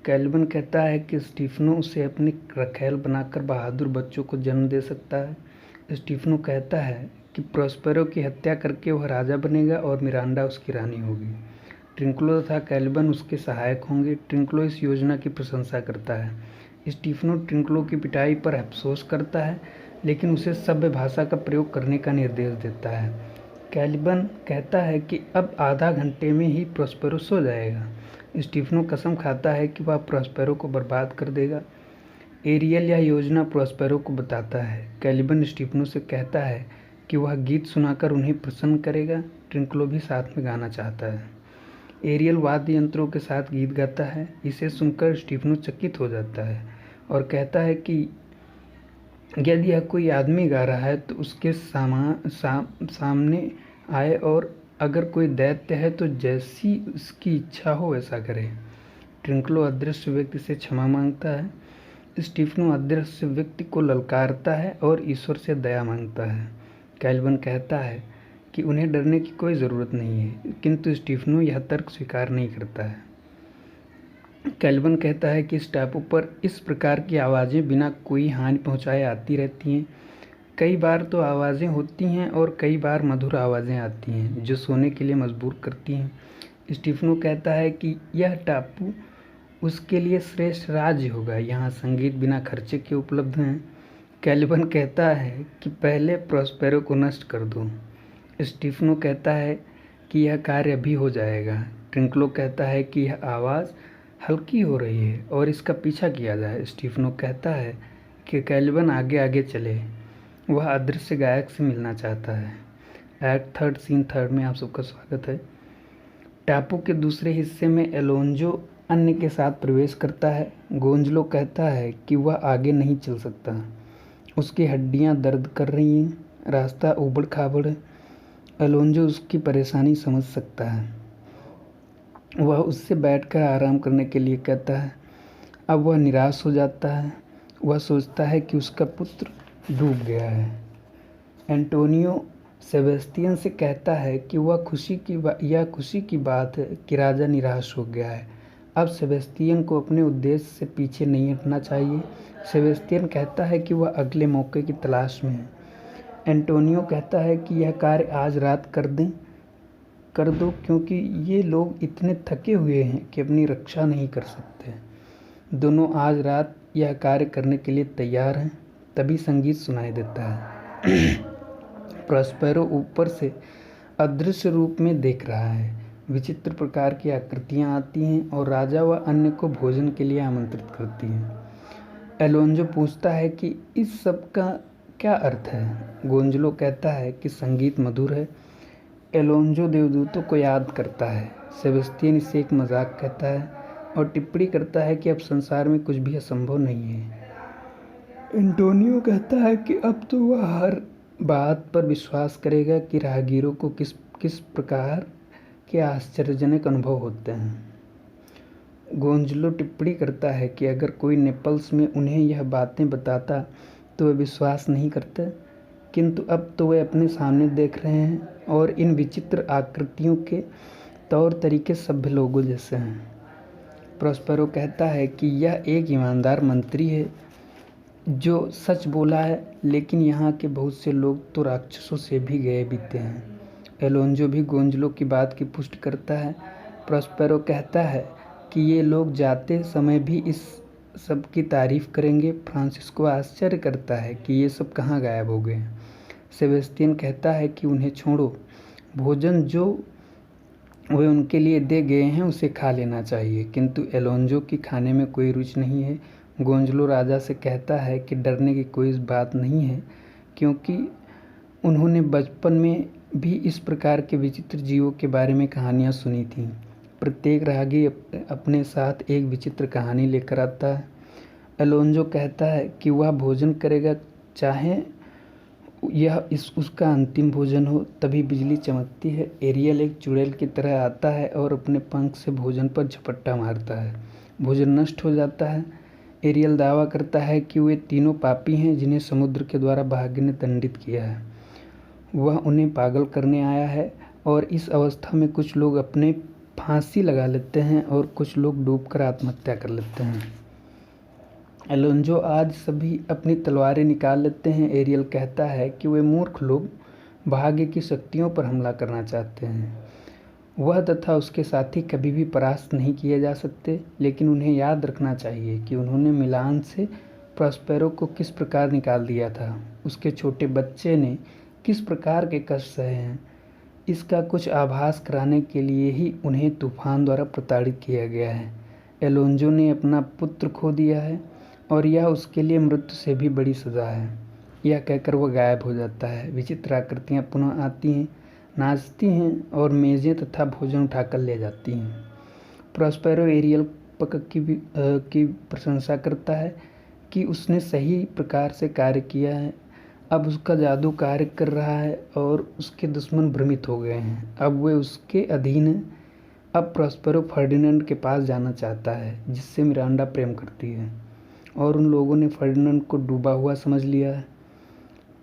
कैलिबन कहता है कि स्टीफनो उसे अपनी रखैल बनाकर बहादुर बच्चों को जन्म दे सकता है। स्टीफनो कहता है कि प्रॉस्पेरो की हत्या करके वह राजा बनेगा और मिरांडा उसकी रानी होगी। ट्रिंक्लो तथा कैलिबन उसके सहायक होंगे। ट्रिंक्लो इस योजना की प्रशंसा करता है। स्टीफनो ट्रिंक्लो की पिटाई पर अफसोस करता है, लेकिन उसे सभ्य भाषा का प्रयोग करने का निर्देश देता है। कैलिबन कहता है कि अब आधा घंटे में ही प्रॉस्पेरो सो जाएगा। स्टीफनो कसम खाता है कि वह प्रॉस्पेरो को बर्बाद कर देगा। एरियल यह योजना प्रॉस्पेरो को बताता है। कैलिबन स्टीफनो से कहता है कि वह गीत सुनाकर उन्हें प्रसन्न करेगा। ट्रिंक्लो भी साथ में गाना चाहता है। एरियल वाद्य यंत्रों के साथ गीत गाता है। इसे सुनकर स्टीफनो चकित हो जाता है और कहता है कि यदि यह कोई आदमी गा रहा है तो उसके सामने आए, और अगर कोई दैत्य है तो जैसी उसकी इच्छा हो वैसा करे। ट्रिंक्लो अदृश्य व्यक्ति से क्षमा मांगता है। स्टीफनो अदृश्य व्यक्ति को ललकारता है और ईश्वर से दया मांगता है। कैलिबन कहता है कि उन्हें डरने की कोई ज़रूरत नहीं है, किंतु स्टीफनो यह तर्क स्वीकार नहीं करता है। कैलिबन कहता है कि इस टापू पर इस प्रकार की आवाज़ें बिना कोई हानि पहुंचाए आती रहती हैं। कई बार तो आवाज़ें होती हैं और कई बार मधुर आवाज़ें आती हैं जो सोने के लिए मजबूर करती हैं। स्टीफनो कहता है कि यह टापू उसके लिए श्रेष्ठ राज्य होगा। यहाँ संगीत बिना खर्चे के उपलब्ध हैं। कैलिबन कहता है कि पहले प्रॉस्पेरो को नष्ट कर दो। स्टीफनो कहता है कि यह कार्य अभी हो जाएगा। ट्रिंक्लो कहता है कि यह आवाज़ हल्की हो रही है और इसका पीछा किया जाए। स्टीफनो कहता है कि कैलिबन आगे आगे चले। वह अदृश्य गायक से मिलना चाहता है। एक्ट थर्ड सीन थर्ड में आप सबका स्वागत है। टापू के दूसरे हिस्से में एलोंजो अन्य के साथ प्रवेश करता है। गोंजलो कहता है कि वह आगे नहीं चल सकता, उसकी हड्डियां दर्द कर रही हैं, रास्ता ऊबड़ खाबड़ है। एलोंजो उसकी परेशानी समझ सकता है। वह उससे बैठकर आराम करने के लिए कहता है। अब वह निराश हो जाता है। वह सोचता है कि उसका पुत्र डूब गया है। एंटोनियो सेबेस्टियन से कहता है कि यह खुशी की बात है कि राजा निराश हो गया है। अब सेबेस्टियन को अपने उद्देश्य से पीछे नहीं हटना चाहिए। सेबेस्टियन कहता है कि वह अगले मौके की तलाश में है। एंटोनियो कहता है कि यह कार्य आज रात कर दो, क्योंकि ये लोग इतने थके हुए हैं कि अपनी रक्षा नहीं कर सकते। दोनों आज रात यह कार्य करने के लिए तैयार हैं। तभी संगीत सुनाई देता है। प्रॉस्पेरो ऊपर से अदृश्य रूप में देख रहा है। विचित्र प्रकार की आकृतियां आती हैं और राजा व अन्य को भोजन के लिए आमंत्रित करती हैं। एलोंजो पूछता है कि इस सब का क्या अर्थ है। गोंजलो कहता है कि संगीत मधुर है। एलोंजो देवदूतों को याद करता है। सेबेस्टियन इसे एक मजाक कहता है और टिप्पणी करता है कि अब संसार में कुछ भी असंभव नहीं है। एंटोनियो कहता है कि अब तो वह हर बात पर विश्वास करेगा कि राहगीरों को किस किस प्रकार के आश्चर्यजनक अनुभव होते हैं। गोंजलो टिप्पणी करता है कि अगर कोई नेपल्स में उन्हें यह बातें बताता तो वे विश्वास नहीं करते, किंतु अब तो वे अपने सामने देख रहे हैं और इन विचित्र आकृतियों के तौर तरीके सभ्य लोगों जैसे हैं। प्रॉस्पेरो कहता है कि यह एक ईमानदार मंत्री है जो सच बोला है, लेकिन यहाँ के बहुत से लोग तो राक्षसों से भी गए बीते हैं। एलोंजो भी गोंजलो की बात की पुष्टि करता है। प्रॉस्पेरो कहता है कि ये लोग जाते समय भी इस सब की तारीफ करेंगे। फ्रांसिस्को आश्चर्य करता है कि ये सब कहाँ गायब हो गए। सेबेस्टियन कहता है कि उन्हें छोड़ो, भोजन जो वे उनके लिए दे गए हैं उसे खा लेना चाहिए, किंतु एलोंजो की खाने में कोई रुचि नहीं है। गोंजलो राजा से कहता है कि डरने की कोई बात नहीं है, क्योंकि उन्होंने बचपन में भी इस प्रकार के विचित्र जीवों के बारे में कहानियाँ सुनी थीं। प्रत्येक राहगीर अपने साथ एक विचित्र कहानी लेकर आता है। एलोंजो कहता है कि वह भोजन करेगा, चाहे यह उसका अंतिम भोजन हो। तभी बिजली चमकती है। एरियल एक चुड़ैल की तरह आता है और अपने पंख से भोजन पर झपट्टा मारता है। भोजन नष्ट हो जाता है। एरियल दावा करता है कि वे तीनों पापी हैं जिन्हें समुद्र के द्वारा भाग्य ने दंडित किया है। वह उन्हें पागल करने आया है और इस अवस्था में कुछ लोग अपने फांसी लगा लेते हैं और कुछ लोग डूबकर आत्महत्या कर लेते हैं। अलोंजो आज सभी अपनी तलवारें निकाल लेते हैं। एरियल कहता है कि वे मूर्ख लोग भाग्य की शक्तियों पर हमला करना चाहते हैं। वह तथा उसके साथी कभी भी परास्त नहीं किए जा सकते, लेकिन उन्हें याद रखना चाहिए कि उन्होंने मिलान से प्रॉस्पेरो को किस प्रकार निकाल दिया था। उसके छोटे बच्चे ने किस प्रकार के कष्ट सहे हैं, इसका कुछ आभास कराने के लिए ही उन्हें तूफान द्वारा प्रताड़ित किया गया है। एलोंजो ने अपना पुत्र खो दिया है और यह उसके लिए मृत्यु से भी बड़ी सज़ा है। यह कहकर वह गायब हो जाता है। विचित्र आकृतियाँ पुनः आती हैं, नाचती हैं और मेज़ें तथा भोजन उठाकर ले जाती हैं। प्रॉस्पेरो एरियल की प्रशंसा करता है कि उसने सही प्रकार से कार्य किया है। अब उसका जादू कार्य कर रहा है और उसके दुश्मन भ्रमित हो गए हैं। अब वे उसके अधीन हैं। अब प्रॉस्पेरो फर्डिनेंड के पास जाना चाहता है, जिससे मिरांडा प्रेम करती है, और उन लोगों ने फर्डिनेंड को डूबा हुआ समझ लिया है।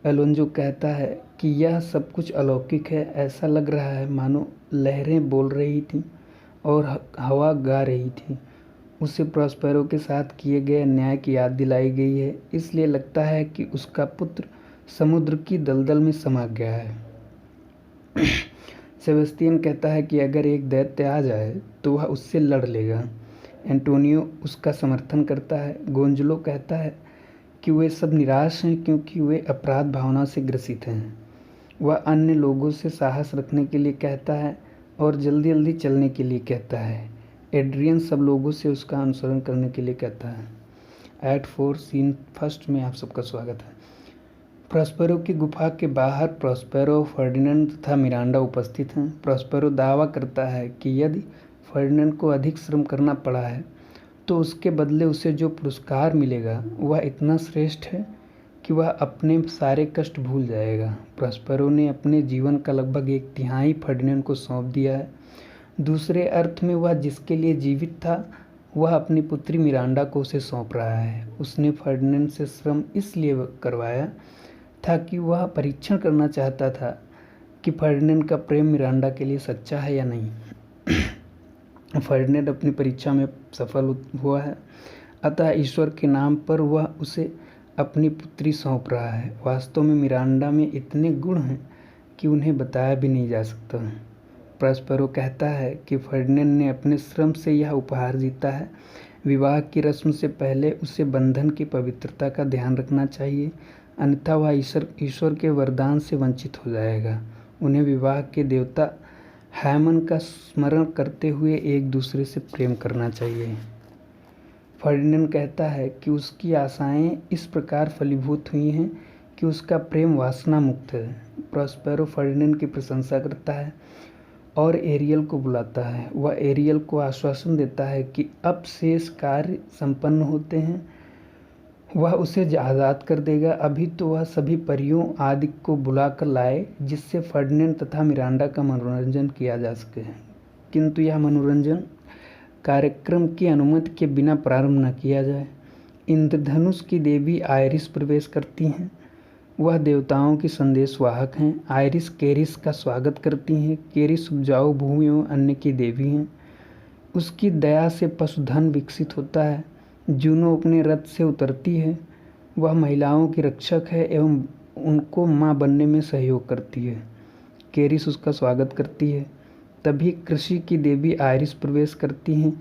अलोंजो कहता है कि यह सब कुछ अलौकिक है। ऐसा लग रहा है मानो लहरें बोल रही थीं और हवा गा रही थी। उसे प्रॉस्पेरो के साथ किए गए अन्याय की याद दिलाई गई है, इसलिए लगता है कि उसका पुत्र समुद्र की दलदल में समा गया है। सेबेस्तियन कहता है कि अगर एक दैत्य आ जाए तो वह उससे लड़ लेगा। एंटोनियो उसका समर्थन करता है। गोंजलो कहता है कि वे सब निराश हैं क्योंकि वे अपराध भावना से ग्रसित हैं। वह अन्य लोगों से साहस रखने के लिए कहता है और जल्दी जल्दी चलने के लिए कहता है। एड्रियन सब लोगों से उसका अनुसरण करने के लिए कहता है। एक्ट 4 सीन 1 में आप सबका स्वागत है। प्रॉस्पेरो की गुफा के बाहर प्रॉस्पेरो, फर्डिनेंड तथा मिरांडा उपस्थित हैं। प्रॉस्पेरो दावा करता है कि यदि फर्डिनेंड को अधिक श्रम करना पड़ा है तो उसके बदले उसे जो पुरस्कार मिलेगा वह इतना श्रेष्ठ है कि वह अपने सारे कष्ट भूल जाएगा। प्रॉस्पेरो ने अपने जीवन का लगभग 1/3 फर्डिनेंड को सौंप दिया है। दूसरे अर्थ में वह जिसके लिए जीवित था वह अपनी पुत्री मिरांडा को उसे सौंप रहा है। उसने फर्डिनेंड से श्रम इसलिए करवाया था कि वह परीक्षण करना चाहता था कि फर्डिनेंड का प्रेम मिरांडा के लिए सच्चा है या नहीं। फर्डिनेंड अपनी परीक्षा में सफल हुआ है, अतः ईश्वर के नाम पर वह उसे अपनी पुत्री सौंप रहा है। वास्तव में मिरांडा में इतने गुण हैं कि उन्हें बताया भी नहीं जा सकता। प्रॉस्पेरो कहता है कि फर्डिनेंड ने अपने श्रम से यह उपहार जीता है। विवाह की रस्म से पहले उसे बंधन की पवित्रता का ध्यान रखना चाहिए, अन्यथा वह ईश्वर के वरदान से वंचित हो जाएगा। उन्हें विवाह के देवता हैमन का स्मरण करते हुए एक दूसरे से प्रेम करना चाहिए। फर्डिनेंड कहता है कि उसकी आशाएं इस प्रकार फलीभूत हुई हैं कि उसका प्रेम वासना मुक्त है। प्रॉस्पेरो फर्डिनेंड की प्रशंसा करता है और एरियल को बुलाता है। वह एरियल को आश्वासन देता है कि अब शेष कार्य संपन्न होते हैं वह उसे आज़ाद कर देगा। अभी तो वह सभी परियों आदि को बुलाकर लाए जिससे फर्डिनेंड तथा मिरांडा का मनोरंजन किया जा सके, किंतु यह मनोरंजन कार्यक्रम की अनुमति के बिना प्रारंभ न किया जाए। इंद्रधनुष की देवी आयरिस प्रवेश करती हैं। वह देवताओं की संदेशवाहक हैं। आयरिस केरिस का स्वागत करती हैं। केरिस उपजाऊ भूमि एवं अन्न की देवी हैं। उसकी दया से पशुधन विकसित होता है। जूनो अपने रथ से उतरती है। वह महिलाओं की रक्षक है एवं उनको माँ बनने में सहयोग करती है। केरिस उसका स्वागत करती है। तभी कृषि की देवी आयरिस प्रवेश करती हैं।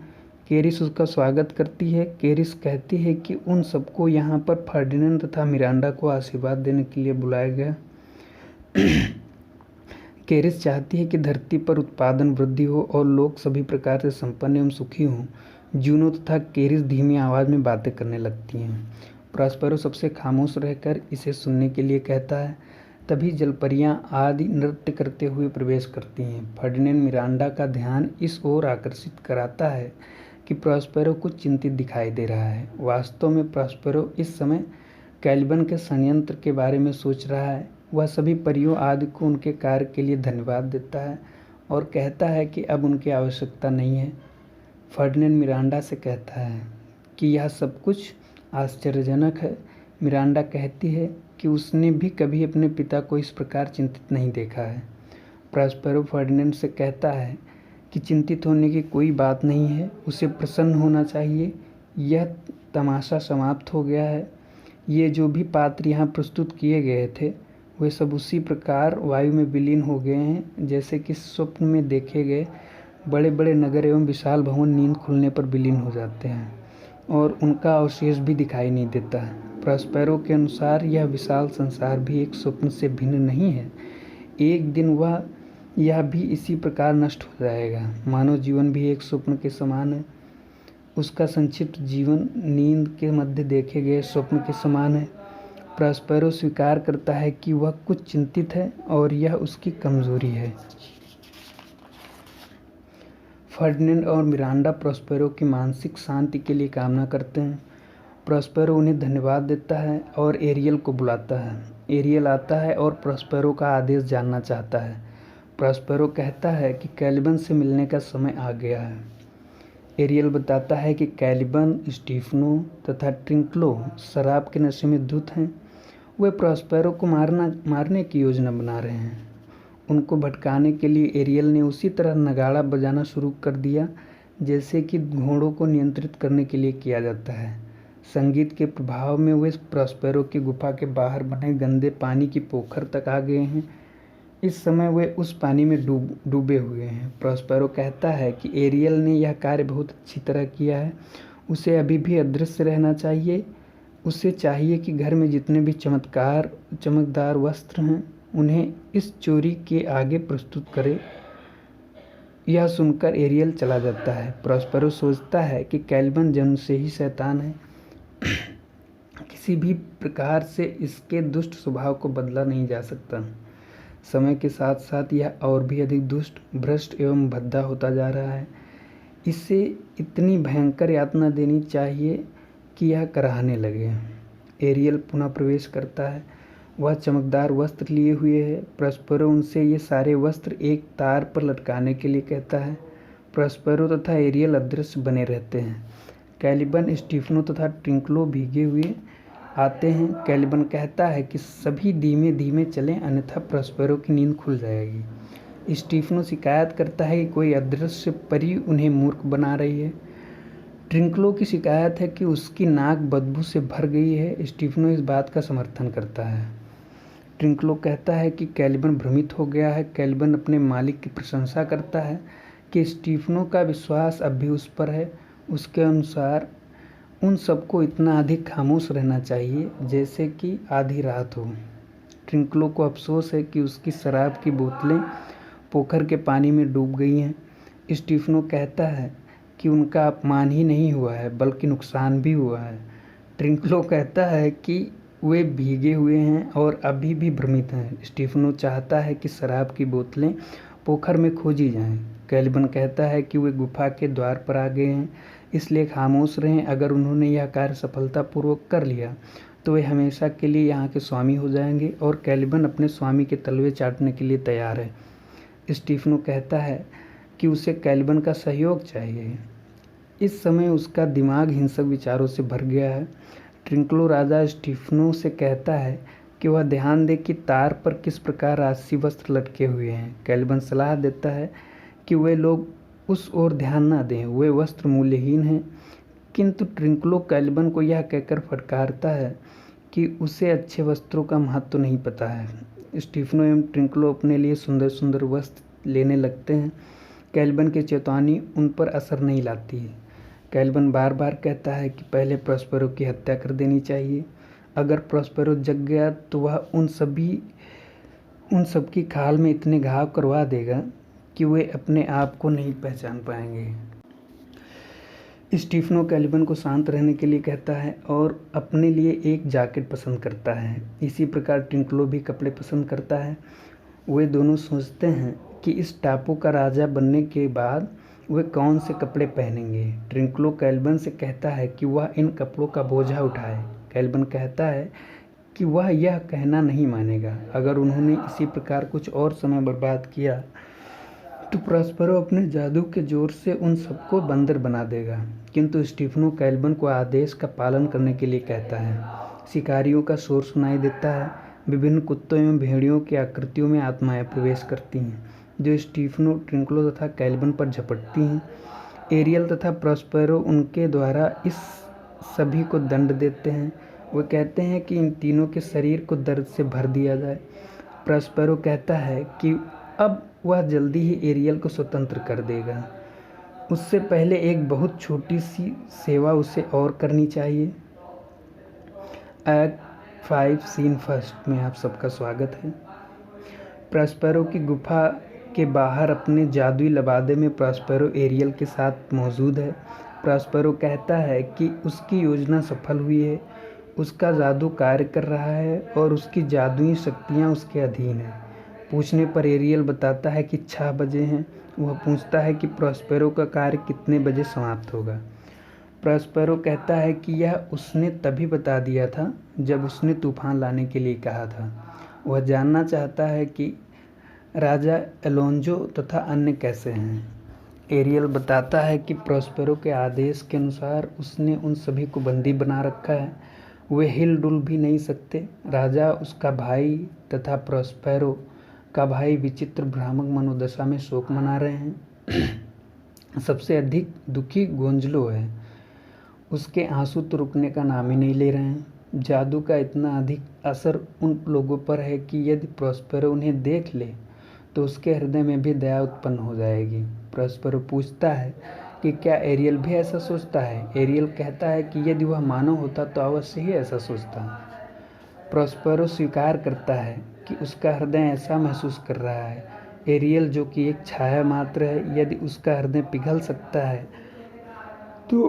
केरिस उसका स्वागत करती है। केरिस कहती है कि उन सबको यहाँ पर फर्डिनेंड तथा मिरांडा को आशीर्वाद देने के लिए बुलाया गया। केरिस चाहती है कि धरती पर उत्पादन वृद्धि हो और लोग सभी प्रकार से संपन्न एवं सुखी हों। जूनो तथा केरिस धीमी आवाज़ में बातें करने लगती हैं। प्रॉस्पेरो सबसे खामोश रहकर इसे सुनने के लिए कहता है। तभी जलपरियां आदि नृत्य करते हुए प्रवेश करती हैं। फर्डिनेंड मिरांडा का ध्यान इस ओर आकर्षित कराता है कि प्रॉस्पेरो कुछ चिंतित दिखाई दे रहा है। वास्तव में प्रॉस्पेरो इस समय कैलिबन के षड्यंत्र के बारे में सोच रहा है। वह सभी परियों आदि को उनके कार्य के लिए धन्यवाद देता है और कहता है कि अब उनकी आवश्यकता नहीं है। फर्डिनेंड मिरांडा से कहता है कि यह सब कुछ आश्चर्यजनक है। मिरांडा कहती है कि उसने भी कभी अपने पिता को इस प्रकार चिंतित नहीं देखा है। प्रॉस्पेरो फर्डिनेंड से कहता है कि चिंतित होने की कोई बात नहीं है, उसे प्रसन्न होना चाहिए। यह तमाशा समाप्त हो गया है। ये जो भी पात्र यहाँ प्रस्तुत किए गए थे वे सब उसी प्रकार वायु में विलीन हो गए हैं जैसे कि स्वप्न में देखे गए बड़े बड़े नगर एवं विशाल भवन नींद खुलने पर विलीन हो जाते हैं और उनका अवशेष भी दिखाई नहीं देता है। प्रॉस्पेरो के अनुसार यह विशाल संसार भी एक स्वप्न से भिन्न नहीं है। एक दिन यह भी इसी प्रकार नष्ट हो जाएगा। मानव जीवन भी एक स्वप्न के समान है। उसका संक्षिप्त जीवन नींद के मध्य देखे गए स्वप्न के समान है। प्रॉस्पेरो स्वीकार करता है कि वह कुछ चिंतित है और यह उसकी कमजोरी है। फर्डिनेंड और मिरांडा प्रॉस्पेरो की मानसिक शांति के लिए कामना करते हैं। प्रॉस्पेरो उन्हें धन्यवाद देता है और एरियल को बुलाता है। एरियल आता है और प्रॉस्पेरो का आदेश जानना चाहता है। प्रॉस्पेरो कहता है कि कैलिबन से मिलने का समय आ गया है। एरियल बताता है कि कैलिबन, स्टीफनो तथा ट्रिंक्लो शराब के नशे में धुत हैं। वे प्रॉस्पेरो को मारने की योजना बना रहे हैं। उनको भटकाने के लिए एरियल ने उसी तरह नगाड़ा बजाना शुरू कर दिया जैसे कि घोड़ों को नियंत्रित करने के लिए किया जाता है। संगीत के प्रभाव में वे प्रॉस्पेरो की गुफा के बाहर बने गंदे पानी की पोखर तक आ गए हैं। इस समय वे उस पानी में डूबे हुए हैं। प्रॉस्पेरो कहता है कि एरियल ने यह कार्य बहुत अच्छी तरह किया है। उसे अभी भी अदृश्य रहना चाहिए। उसे चाहिए कि घर में जितने भी चमकदार वस्त्र हैं उन्हें इस चोरी के आगे प्रस्तुत करे। यह सुनकर एरियल चला जाता है। प्रॉस्पेरो सोचता है कि कैलिबन जन्म से ही शैतान है। किसी भी प्रकार से इसके दुष्ट स्वभाव को बदला नहीं जा सकता। समय के साथ साथ यह और भी अधिक दुष्ट, भ्रष्ट एवं भद्दा होता जा रहा है। इसे इतनी भयंकर यातना देनी चाहिए कि यह कराहने लगे। एरियल पुनः प्रवेश करता है। वह चमकदार वस्त्र लिए हुए है। प्रॉस्पेरो उनसे ये सारे वस्त्र एक तार पर लटकाने के लिए कहता है। प्रॉस्पेरो तथा एरियल अदृश्य बने रहते हैं। कैलिबन, स्टीफनो तथा ट्रिंक्लो भीगे हुए आते हैं। कैलिबन कहता है कि सभी धीमे धीमे चलें अन्यथा प्रॉस्पेरो की नींद खुल जाएगी। स्टीफनो शिकायत करता है कि कोई अदृश्य परी उन्हें मूर्ख बना रही है। ट्रिंक्लो की शिकायत है कि उसकी नाक बदबू से भर गई है। स्टीफनो इस बात का समर्थन करता है। ट्रिंक्लो कहता है कि कैलिबन भ्रमित हो गया है। कैलिबन अपने मालिक की प्रशंसा करता है कि स्टीफनो का विश्वास अब भी उस पर है। उसके अनुसार उन सबको इतना अधिक खामोश रहना चाहिए जैसे कि आधी रात हो। ट्रिंक्लो को अफसोस है कि उसकी शराब की बोतलें पोखर के पानी में डूब गई हैं। स्टीफनो कहता है कि उनका अपमान ही नहीं हुआ है बल्कि नुकसान भी हुआ है। ट्रिंक्लो कहता है कि वे भीगे हुए हैं और अभी भी भ्रमित हैं। स्टीफनो चाहता है कि शराब की बोतलें पोखर में खोजी जाएं। कैलिबन कहता है कि वे गुफा के द्वार पर आ गए हैं, इसलिए खामोश रहें। अगर उन्होंने यह कार्य सफलतापूर्वक कर लिया तो वे हमेशा के लिए यहाँ के स्वामी हो जाएंगे और कैलिबन अपने स्वामी के तलवे चाटने के लिए तैयार है। स्टीफनो कहता है कि उसे कैलिबन का सहयोग चाहिए। इस समय उसका दिमाग हिंसक विचारों से भर गया है। ट्रिंक्लो राजा स्टीफनो से कहता है कि वह ध्यान दे कि तार पर किस प्रकार राजसी वस्त्र लटके हुए हैं। कैलिबन सलाह देता है कि वे लोग उस ओर ध्यान न दें, वे वस्त्र मूल्यहीन हैं। किंतु ट्रिंक्लो कैलिबन को यह कहकर फटकारता है कि उसे अच्छे वस्त्रों का महत्व नहीं पता है। स्टीफनो एवं ट्रिंक्लो अपने लिए सुंदर सुंदर वस्त्र लेने लगते हैं। कैलिबन की चेतावनी उन पर असर नहीं लाती है। कैलिबन बार बार कहता है कि पहले प्रॉस्पेरो की हत्या कर देनी चाहिए। अगर प्रॉस्पेरो जग गया तो वह उन सबकी खाल में इतने घाव करवा देगा कि वे अपने आप को नहीं पहचान पाएंगे। स्टीफनो कैलिबन को शांत रहने के लिए कहता है और अपने लिए एक जैकेट पसंद करता है। इसी प्रकार ट्रिंक्लो भी कपड़े पसंद करता है। वे दोनों सोचते हैं कि इस टापू का राजा बनने के बाद वे कौन से कपड़े पहनेंगे। ट्रिंक्लो कैलिबन से कहता है कि वह इन कपड़ों का बोझा उठाए। कैलिबन कहता है कि वह यह कहना नहीं मानेगा। अगर उन्होंने इसी प्रकार कुछ और समय बर्बाद किया तो प्रॉस्पेरो अपने जादू के जोर से उन सबको बंदर बना देगा। किंतु स्टीफनो कैलिबन को आदेश का पालन करने के लिए कहता है। शिकारियों का शोर सुनाई देता है। विभिन्न कुत्तों एवं भेड़ियों की आकृतियों में आत्माएं प्रवेश करती हैं। जो स्टीफनो, ट्रिंकलो तथा कैलिबन पर झपटती हैं। एरियल तथा प्रॉस्पेरो उनके द्वारा इस सभी को दंड देते हैं। वे कहते हैं कि इन तीनों के शरीर को दर्द से भर दिया जाए। प्रॉस्पेरो कहता है कि अब वह जल्दी ही एरियल को स्वतंत्र कर देगा। उससे पहले एक बहुत छोटी सी सेवा उसे और करनी चाहिए। एक्ट 5 सीन फर्स्ट में आप सबका स्वागत है। प्रॉस्पेरो की गुफा के बाहर अपने जादुई लबादे में प्रॉस्पेरो एरियल के साथ मौजूद है। प्रॉस्पेरो कहता है कि उसकी योजना सफल हुई है, उसका जादू कार्य कर रहा है और उसकी जादुई शक्तियाँ उसके अधीन हैं। पूछने पर एरियल बताता है कि 6 बजे हैं। वह पूछता है कि प्रॉस्पेरो का कार्य कितने बजे समाप्त होगा। प्रॉस्पेरो कहता है कि यह उसने तभी बता दिया था जब उसने तूफान लाने के लिए कहा था। वह जानना चाहता है कि राजा एलोंजो तथा अन्य कैसे हैं। एरियल बताता है कि प्रॉस्पेरो के आदेश के अनुसार उसने उन सभी को बंदी बना रखा है। वे हिल डुल भी नहीं सकते। राजा, उसका भाई तथा प्रॉस्पेरो का भाई विचित्र भ्रामक मनोदशा में शोक मना रहे हैं। सबसे अधिक दुखी गोंजलो है। उसके आंसू तो रुकने का नाम ही नहीं ले रहे हैं। जादू का इतना अधिक असर उन लोगों पर है कि यदि प्रॉस्पेरो उन्हें देख ले तो उसके हृदय में भी दया उत्पन्न हो जाएगी। प्रॉस्पेरो पूछता है कि क्या एरियल भी ऐसा सोचता है। एरियल कहता है कि यदि वह मानव होता तो अवश्य ही ऐसा सोचता। प्रॉस्पेरो स्वीकार करता है कि उसका हृदय ऐसा महसूस कर रहा है। एरियल, जो कि एक छाया मात्र है, यदि उसका हृदय पिघल सकता है तो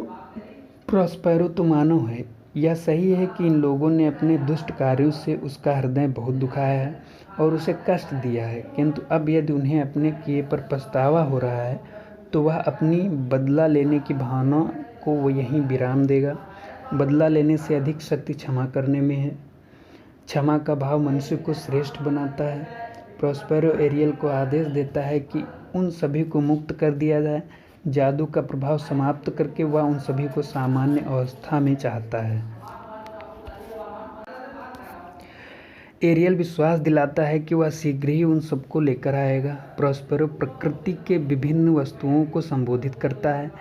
प्रॉस्पेरो तो मानव है। यह सही है कि इन लोगों ने अपने दुष्ट कार्यों से उसका हृदय बहुत दुखाया है और उसे कष्ट दिया है, किंतु अब यदि उन्हें अपने किए पर पछतावा हो रहा है तो वह अपनी बदला लेने की भावना को वो यहीं विराम देगा। बदला लेने से अधिक शक्ति क्षमा करने में है। क्षमा का भाव मनुष्य को श्रेष्ठ बनाता है। प्रॉस्पेरो एरियल को आदेश देता है कि उन सभी को मुक्त कर दिया जाए। जादू का प्रभाव समाप्त करके वह उन सभी को सामान्य अवस्था में चाहता है। एरियल विश्वास दिलाता है कि वह शीघ्र ही उन सबको लेकर आएगा। प्रॉस्पेरो प्रकृति के विभिन्न वस्तुओं को संबोधित करता है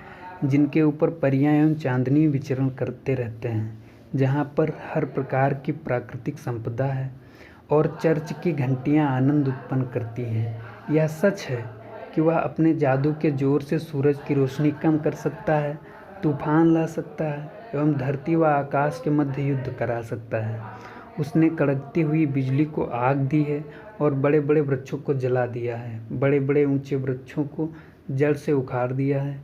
जिनके ऊपर परियां एवं चांदनी विचरण करते रहते हैं, जहाँ पर हर प्रकार की प्राकृतिक संपदा है और चर्च की घंटियाँ आनंद उत्पन्न करती हैं। यह सच है कि वह अपने जादू के जोर से सूरज की रोशनी कम कर सकता है, तूफान ला सकता है एवं धरती व आकाश के मध्य युद्ध करा सकता है। उसने कड़कती हुई बिजली को आग दी है और बड़े बड़े वृक्षों को जला दिया है। बड़े बड़े ऊंचे वृक्षों को जड़ से उखाड़ दिया है।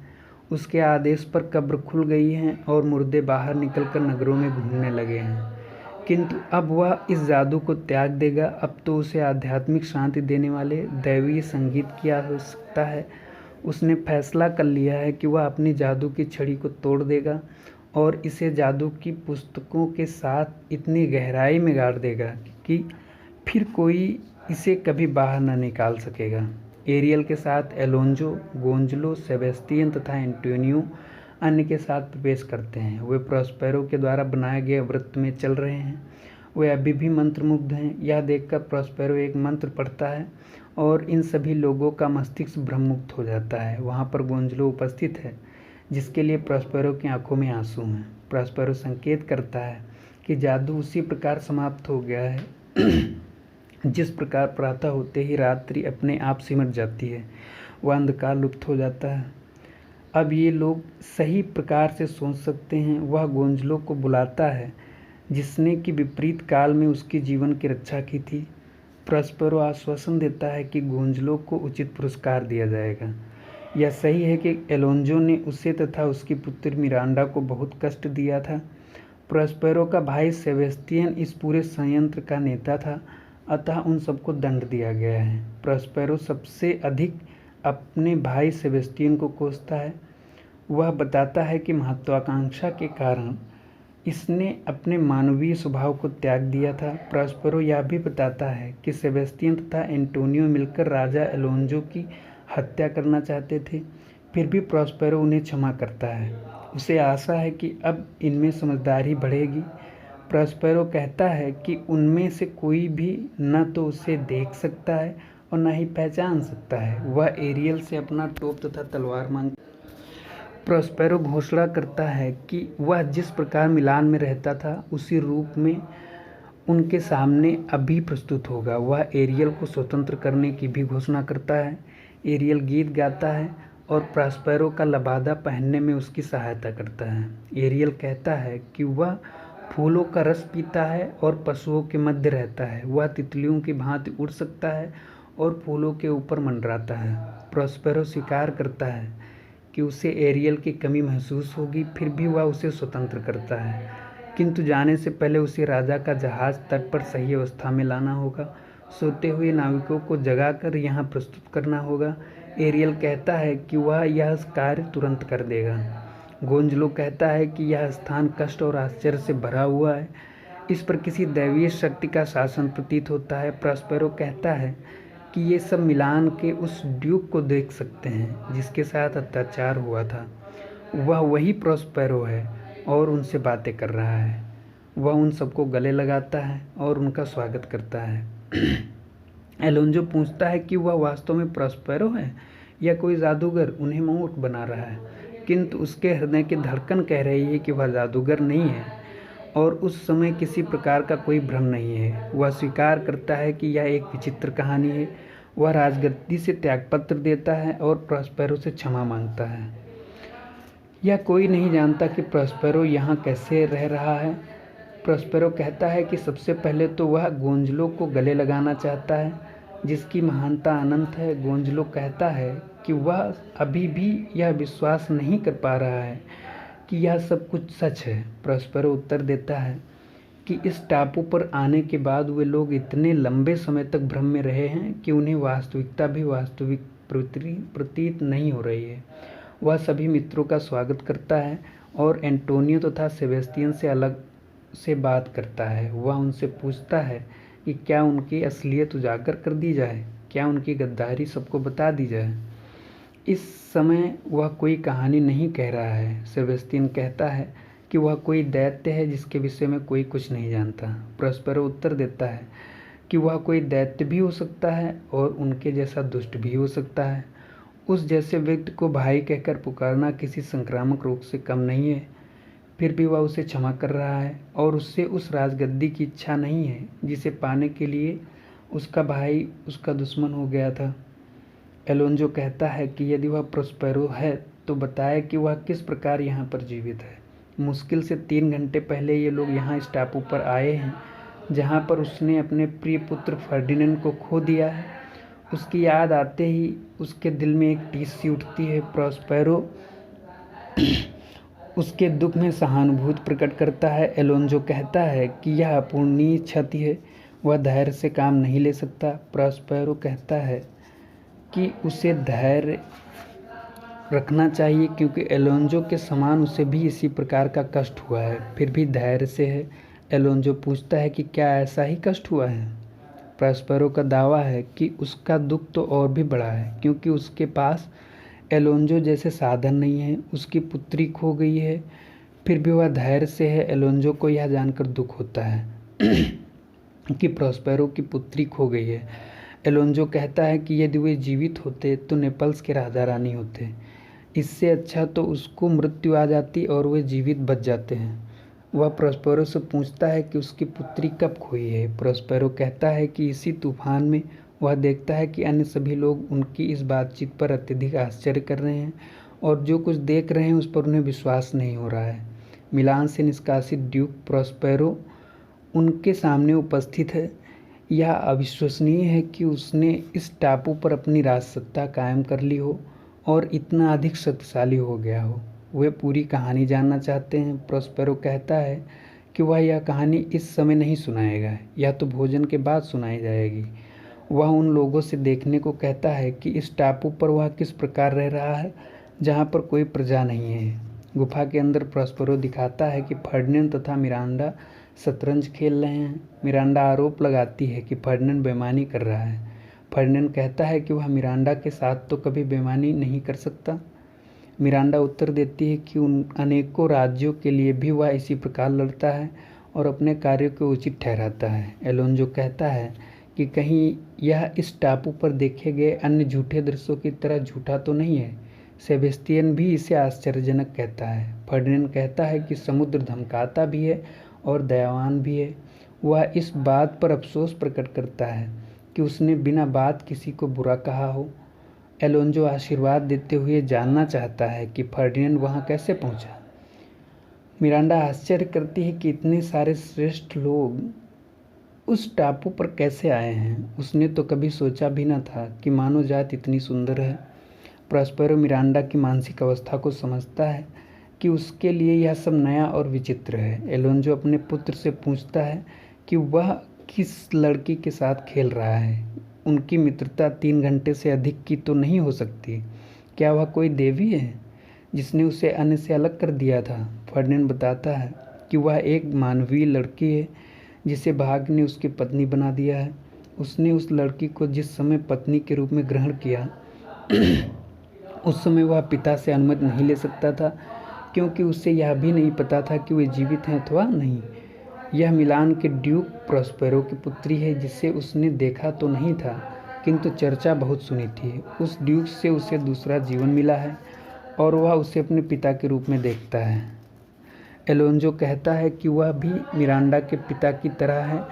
उसके आदेश पर कब्र खुल गई हैं और मुर्दे बाहर निकलकर नगरों में घूमने लगे हैं। किंतु अब वह इस जादू को त्याग देगा। अब तो उसे आध्यात्मिक शांति देने वाले दैवीय संगीत की आवश्यकता है। उसने फैसला कर लिया है कि वह अपनी जादू की छड़ी को तोड़ देगा और इसे जादू की पुस्तकों के साथ इतनी गहराई में गाड़ देगा कि फिर कोई इसे कभी बाहर न निकाल सकेगा। एरियल के साथ एलोंजो, गोंजलो, सेबेस्टियन तथा एंटोनियो अन्य के साथ प्रवेश करते हैं। वे प्रॉस्पेरो के द्वारा बनाए गए वृत्त में चल रहे हैं। वे अभी भी मंत्रमुग्ध हैं। यह देखकर प्रॉस्पेरो एक मंत्र पढ़ता है और इन सभी लोगों का मस्तिष्क भ्रममुक्त हो जाता है। वहाँ पर गोंजलो उपस्थित है, जिसके लिए प्रॉस्पेरो की आंखों में आंसू हैं। प्रॉस्पेरो संकेत करता है कि जादू उसी प्रकार समाप्त हो गया है जिस प्रकार प्रातः होते ही रात्रि अपने आप सिमट जाती है, वह अंधकार लुप्त हो जाता है। अब ये लोग सही प्रकार से सोच सकते हैं। वह गोंजलो को बुलाता है जिसने कि विपरीत काल में उसके जीवन की रक्षा की थी। प्रॉस्पेरो आश्वासन देता है कि गोंजलो को उचित पुरस्कार दिया जाएगा। यह सही है कि एलोंजो ने उसे तथा उसकी पुत्री मिरांडा को बहुत कष्ट दिया था। प्रॉस्पेरो का भाई सेबेस्टियन इस पूरे संयंत्र का नेता था, अतः उन सबको दंड दिया गया है। प्रॉस्पेरो सबसे अधिक अपने भाई सेबेस्टियन को कोसता है। वह बताता है कि महत्वाकांक्षा के कारण इसने अपने मानवीय स्वभाव को त्याग दिया था। प्रॉस्पेरो यह भी बताता है कि सेबेस्टियन तथा एंटोनियो मिलकर राजा एलोंजो की हत्या करना चाहते थे, फिर भी प्रॉस्पेरो उन्हें क्षमा करता है। उसे आशा है कि अब इनमें समझदारी बढ़ेगी। प्रॉस्पेरो कहता है कि उनमें से कोई भी न तो उसे देख सकता है और न ही पहचान सकता है। वह एरियल से अपना टोप तथा तलवार मांग प्रोस्पेरो घोषणा करता है कि वह जिस प्रकार मिलान में रहता था उसी रूप में उनके सामने अभी प्रस्तुत होगा। वह एरियल को स्वतंत्र करने की भी घोषणा करता है। एरियल गीत गाता है और प्रोस्पेरो का लबादा पहनने में उसकी सहायता करता है। एरियल कहता है कि वह फूलों का रस पीता है और पशुओं के मध्य रहता है। वह तितलियों की भांति उड़ सकता है और फूलों के ऊपर मंडराता है। प्रोस्पेरो स्वीकार करता है कि उसे एरियल की कमी महसूस होगी, फिर भी वह उसे स्वतंत्र करता है, किंतु जाने से पहले उसे राजा का जहाज़ तट पर सही अवस्था में लाना होगा। सोते हुए नाविकों को जगाकर यहाँ प्रस्तुत करना होगा। एरियल कहता है कि वह यह कार्य तुरंत कर देगा। गोंजलो कहता है कि यह स्थान कष्ट और आश्चर्य से भरा हुआ है, इस पर किसी दैवीय शक्ति का शासन प्रतीत होता है। प्रोस्पेरो कहता है कि ये सब मिलान के उस ड्यूक को देख सकते हैं जिसके साथ अत्याचार हुआ था। वह वही प्रोस्पेरो है और उनसे बातें कर रहा है। वह उन सबको गले लगाता है और उनका स्वागत करता है। एलोंजो पूछता है कि वह वास्तव में प्रोस्पेरो है या कोई जादूगर उन्हें मूर्ख बना रहा है, किंतु उसके हृदय की धड़कन कह रही है कि वह जादूगर नहीं है और उस समय किसी प्रकार का कोई भ्रम नहीं है। वह स्वीकार करता है कि यह एक विचित्र कहानी है। वह राजगद्दी से त्यागपत्र देता है और प्रोस्पेरो से क्षमा मांगता है। यह कोई नहीं जानता कि प्रोस्पेरो यहाँ कैसे रह रहा है। प्रोस्पेरो कहता है कि सबसे पहले तो वह गोंजलो को गले लगाना चाहता है, जिसकी महानता अनंत है। गोंजलो कहता है कि वह अभी भी यह विश्वास नहीं कर पा रहा है कि यह सब कुछ सच है। प्रोस्पेरो उत्तर देता है कि इस टापू पर आने के बाद वे लोग इतने लंबे समय तक भ्रम में रहे हैं कि उन्हें वास्तविकता भी वास्तविक प्रतीत नहीं हो रही है। वह सभी मित्रों का स्वागत करता है और एंटोनियो तथा सेबेस्टियन से अलग से बात करता है। वह उनसे पूछता है कि क्या उनकी असलियत उजागर कर दी जाए, क्या उनकी गद्दारी सबको बता दी जाए। इस समय वह कोई कहानी नहीं कह रहा है। सेबेस्टियन कहता है कि वह कोई दैत्य है जिसके विषय में कोई कुछ नहीं जानता। प्रोस्पेरो उत्तर देता है कि वह कोई दैत्य भी हो सकता है और उनके जैसा दुष्ट भी हो सकता है। उस जैसे व्यक्ति को भाई कहकर पुकारना किसी संक्रामक रोग से कम नहीं है। फिर भी वह उसे क्षमा कर रहा है और उससे उस राजगद्दी की इच्छा नहीं है जिसे पाने के लिए उसका भाई उसका दुश्मन हो गया था। एलोंजो कहता है कि यदि वह प्रोस्पेरो है तो बताए कि वह किस प्रकार यहाँ पर जीवित है। मुश्किल से 3 घंटे पहले ये लोग यहाँ इस टापू पर आए हैं जहाँ पर उसने अपने प्रिय पुत्र फर्डिनेंड को खो दिया है। उसकी याद आते ही उसके दिल में एक टीस सी उठती है। प्रोस्पेरो उसके दुख में सहानुभूति प्रकट करता है। एलोंजो कहता है कि यह अपूर्णीय क्षति है, वह धैर्य से काम नहीं ले सकता। प्रोस्पेरो कहता है कि उसे धैर्य रखना चाहिए क्योंकि एलोंजो के समान उसे भी इसी प्रकार का कष्ट हुआ है, फिर भी धैर्य से है। एलोंजो पूछता है कि क्या ऐसा ही कष्ट हुआ है। प्रोस्पेरो का दावा है कि उसका दुख तो और भी बड़ा है क्योंकि उसके पास एलोंजो जैसे साधन नहीं है। उसकी पुत्री खो गई है, फिर भी वह धैर्य से है। एलोंजो को यह जानकर दुख होता है कि प्रोस्पेरो की पुत्री खो गई है। एलोंजो कहता है कि यदि वे जीवित होते तो नेपल्स के राजा रानी होते, इससे अच्छा तो उसको मृत्यु आ जाती और वे जीवित बच जाते हैं। वह प्रोस्पेरो से पूछता है कि उसकी पुत्री कब खोई है। प्रोस्पेरो कहता है कि इसी तूफान में। वह देखता है कि अन्य सभी लोग उनकी इस बातचीत पर अत्यधिक आश्चर्य कर रहे हैं और जो कुछ देख रहे हैं उस पर उन्हें विश्वास नहीं हो रहा है। मिलान से निष्कासित ड्यूक प्रोस्पेरो उनके सामने उपस्थित है। यह अविश्वसनीय है कि उसने इस टापू पर अपनी राजसत्ता कायम कर ली हो और इतना अधिक शक्तिशाली हो गया हो। वे पूरी कहानी जानना चाहते हैं। प्रोस्पेरो कहता है कि वह यह कहानी इस समय नहीं सुनाएगा, यह तो भोजन के बाद सुनाई जाएगी। वह उन लोगों से देखने को कहता है कि इस टापू पर वह किस प्रकार रह रहा है जहाँ पर कोई प्रजा नहीं है। गुफा के अंदर प्रोस्पेरो दिखाता है कि फर्डिनेंड तथा मिरांडा शतरंज खेल रहे हैं। मिरांडा आरोप लगाती है कि फर्डिनेंड बेईमानी कर रहा है। फर्डिनेंड कहता है कि वह मिरांडा के साथ तो कभी बेईमानी नहीं कर सकता। मिरांडा उत्तर देती है कि उन अनेकों राज्यों के लिए भी वह इसी प्रकार लड़ता है और अपने कार्यों को उचित ठहराता है। एलोंजो कहता है कि कहीं यह इस टापू पर देखे गए अन्य झूठे दृश्यों की तरह झूठा तो नहीं है। सेबेस्टियन भी इसे आश्चर्यजनक कहता है। फर्डिनेंड कहता है कि समुद्र धमकाता भी है और दयावान भी है। वह इस बात पर अफसोस प्रकट करता है कि उसने बिना बात किसी को बुरा कहा हो। एलोंजो आशीर्वाद देते हुए जानना चाहता है कि फर्डिनेंड वहाँ कैसे पहुँचा। मिरांडा आश्चर्य करती है कि इतने सारे श्रेष्ठ लोग उस टापू पर कैसे आए हैं। उसने तो कभी सोचा भी न था कि मानव जात इतनी सुंदर है। प्रॉस्पेरो मिरांडा की मानसिक अवस्था को समझता है कि उसके लिए यह सब नया और विचित्र है। एलोंजो अपने पुत्र से पूछता है कि वह किस लड़की के साथ खेल रहा है। उनकी मित्रता 3 घंटे से अधिक की तो नहीं हो सकती। क्या वह कोई देवी है जिसने उसे अन्य से अलग कर दिया था? फर्डिनेंड बताता है कि वह एक मानवीय लड़की है जिसे भाग्य ने उसकी पत्नी बना दिया है। उसने उस लड़की को जिस समय पत्नी के रूप में ग्रहण किया उस समय वह पिता से अनुमति नहीं ले सकता था, क्योंकि उसे यह भी नहीं पता था कि वे जीवित हैं अथवा नहीं। यह मिलान के ड्यूक प्रॉस्पेरो की पुत्री है, जिसे उसने देखा तो नहीं था किंतु चर्चा बहुत सुनी थी। उस ड्यूक से उसे दूसरा जीवन मिला है और वह उसे अपने पिता के रूप में देखता है। एलोंजो कहता है कि वह भी मिरांडा के पिता की तरह है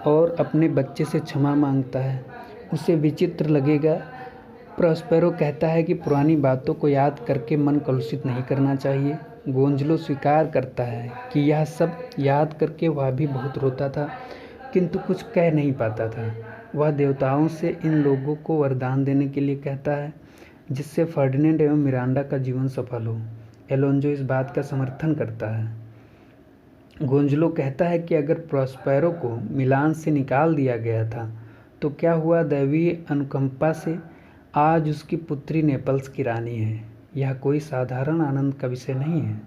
और अपने बच्चे से क्षमा मांगता है। उसे विचित्र लगेगा। प्रॉस्पेरो कहता है कि पुरानी बातों को याद करके मन कलुषित नहीं करना चाहिए। गोंजलो स्वीकार करता है कि यह सब याद करके वह भी बहुत रोता था, किंतु कुछ कह नहीं पाता था। वह देवताओं से इन लोगों को वरदान देने के लिए कहता है जिससे फर्डिनेंड एवं मिरांडा का जीवन सफल हो। एलोंजो इस बात का समर्थन करता है। गोंजलो कहता है कि अगर प्रॉस्पेरो को मिलान से निकाल दिया गया था तो क्या हुआ दैवीय अनुकंपा से आज उसकी पुत्री नेपल्स की रानी है। यह कोई साधारण आनंद का विषय नहीं है।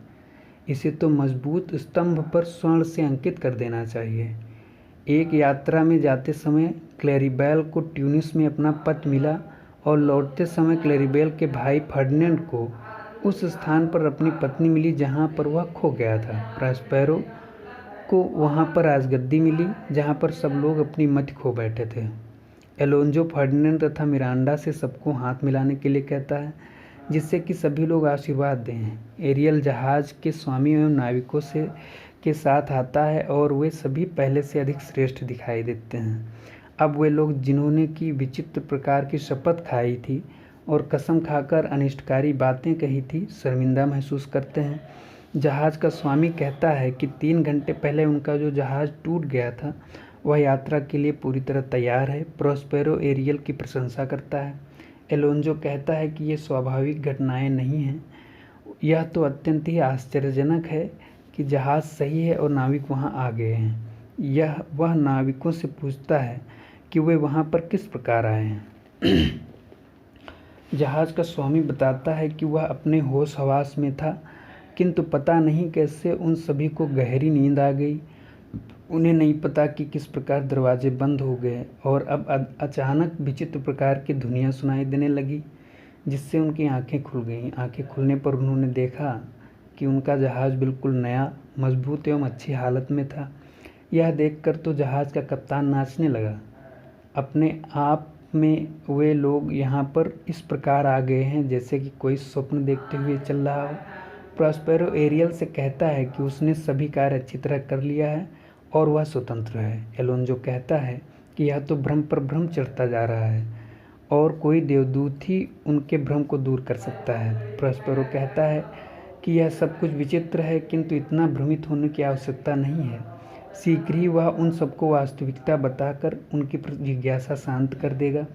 इसे तो मजबूत स्तंभ पर स्वर्ण से अंकित कर देना चाहिए। एक यात्रा में जाते समय क्लैरिबेल को ट्यूनिस में अपना पत्र मिला और लौटते समय क्लैरिबेल के भाई फर्डिनेंड को उस स्थान पर अपनी पत्नी मिली जहाँ पर वह खो गया था। प्रॉस्पेरो को वहाँ पर राजगद्दी मिली जहाँ पर सब लोग अपनी मति खो बैठे थे। एलोंजो फर्डिनेंड तथा मिरांडा से सबको हाथ मिलाने के लिए कहता है जिससे कि सभी लोग आशीर्वाद दें। एरियल जहाज के स्वामी एवं नाविकों से के साथ आता है और वे सभी पहले से अधिक श्रेष्ठ दिखाई देते हैं। अब वे लोग जिन्होंने की विचित्र प्रकार की शपथ खाई थी और कसम खाकर अनिष्टकारी बातें कही थी, शर्मिंदा महसूस करते हैं। जहाज का स्वामी कहता है कि 3 घंटे पहले उनका जो जहाज टूट गया था वह यात्रा के लिए पूरी तरह तैयार है। प्रॉस्पेरो एरियल की प्रशंसा करता है। एलोंजो कहता है कि ये स्वाभाविक घटनाएं नहीं हैं। यह तो अत्यंत ही आश्चर्यजनक है कि जहाज़ सही है और नाविक वहां आ गए हैं। वह नाविकों से पूछता है कि वे वहां पर किस प्रकार आए हैं। जहाज का स्वामी बताता है कि वह अपने होश हवास में था, किंतु पता नहीं कैसे उन सभी को गहरी नींद आ गई। उन्हें नहीं पता कि किस प्रकार दरवाजे बंद हो गए और अब अचानक विचित्र प्रकार की ध्वनियाँ सुनाई देने लगी, जिससे उनकी आंखें खुल गईं। आंखें खुलने पर उन्होंने देखा कि उनका जहाज़ बिल्कुल नया, मजबूत एवं अच्छी हालत में था। यह देखकर तो जहाज़ का कप्तान नाचने लगा। अपने आप में वे लोग यहाँ पर इस प्रकार आ गए हैं जैसे कि कोई स्वप्न देखते हुए चल रहा हो। प्रॉस्पेरो एरियल से कहता है कि उसने सभी कार्य अच्छी तरह कर लिया है और वह स्वतंत्र है। एलोंजो कहता है कि यह तो भ्रम पर भ्रम चढ़ता जा रहा है और कोई देवदूत ही उनके भ्रम को दूर कर सकता है। प्रॉस्पेरो कहता है कि यह सब कुछ विचित्र है, किंतु इतना भ्रमित होने की आवश्यकता नहीं है। शीघ्र ही वह उन सबको वास्तविकता बताकर उनकी जिज्ञासा शांत कर देगा।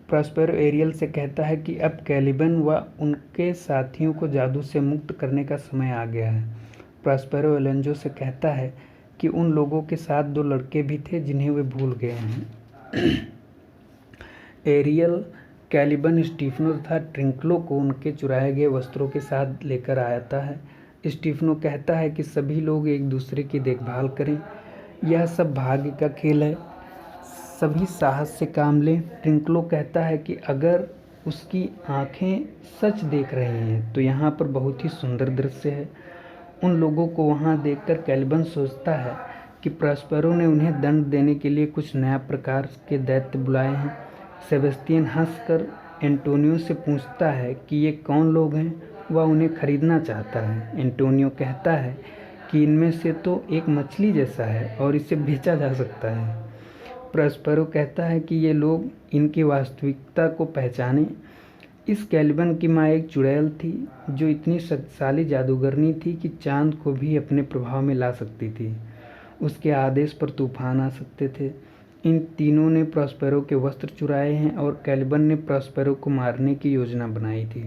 प्रॉस्पेरो एरियल से कहता है कि अब कैलिबन व उनके साथियों को जादू से मुक्त करने का समय आ गया है। प्रॉस्पेरो एलोंजो से कहता है कि उन लोगों के साथ 2 लड़के भी थे जिन्हें वे भूल गए हैं। एरियल कैलिबन, स्टीफनो तथा ट्रिंकलो को उनके चुराए गए वस्त्रों के साथ लेकर आता है। स्टीफनो कहता है कि सभी लोग एक दूसरे की देखभाल करें, यह सब भाग्य का खेल है, सभी साहस से काम लें। ट्रिंकलो कहता है कि अगर उसकी आंखें सच देख रही हैं तो यहाँ पर बहुत ही सुंदर दृश्य है। उन लोगों को वहाँ देखकर कैलिबन सोचता है कि प्रॉस्पेरो ने उन्हें दंड देने के लिए कुछ नया प्रकार के दैत्य बुलाए हैं। सेबेस्टियन हंसकर एंटोनियो से पूछता है कि ये कौन लोग हैं, वह उन्हें खरीदना चाहता है। एंटोनियो कहता है कि इनमें से तो एक मछली जैसा है और इसे बेचा जा सकता है। प्रॉस्पेरो कहता है कि ये लोग इनकी वास्तविकता को पहचानें। इस कैलिबन की माँ एक चुड़ैल थी जो इतनी शक्तिशाली जादूगरनी थी कि चांद को भी अपने प्रभाव में ला सकती थी। उसके आदेश पर तूफान आ सकते थे। इन तीनों ने प्रॉस्पेरो के वस्त्र चुराए हैं और कैलिबन ने प्रॉस्पेरो को मारने की योजना बनाई थी।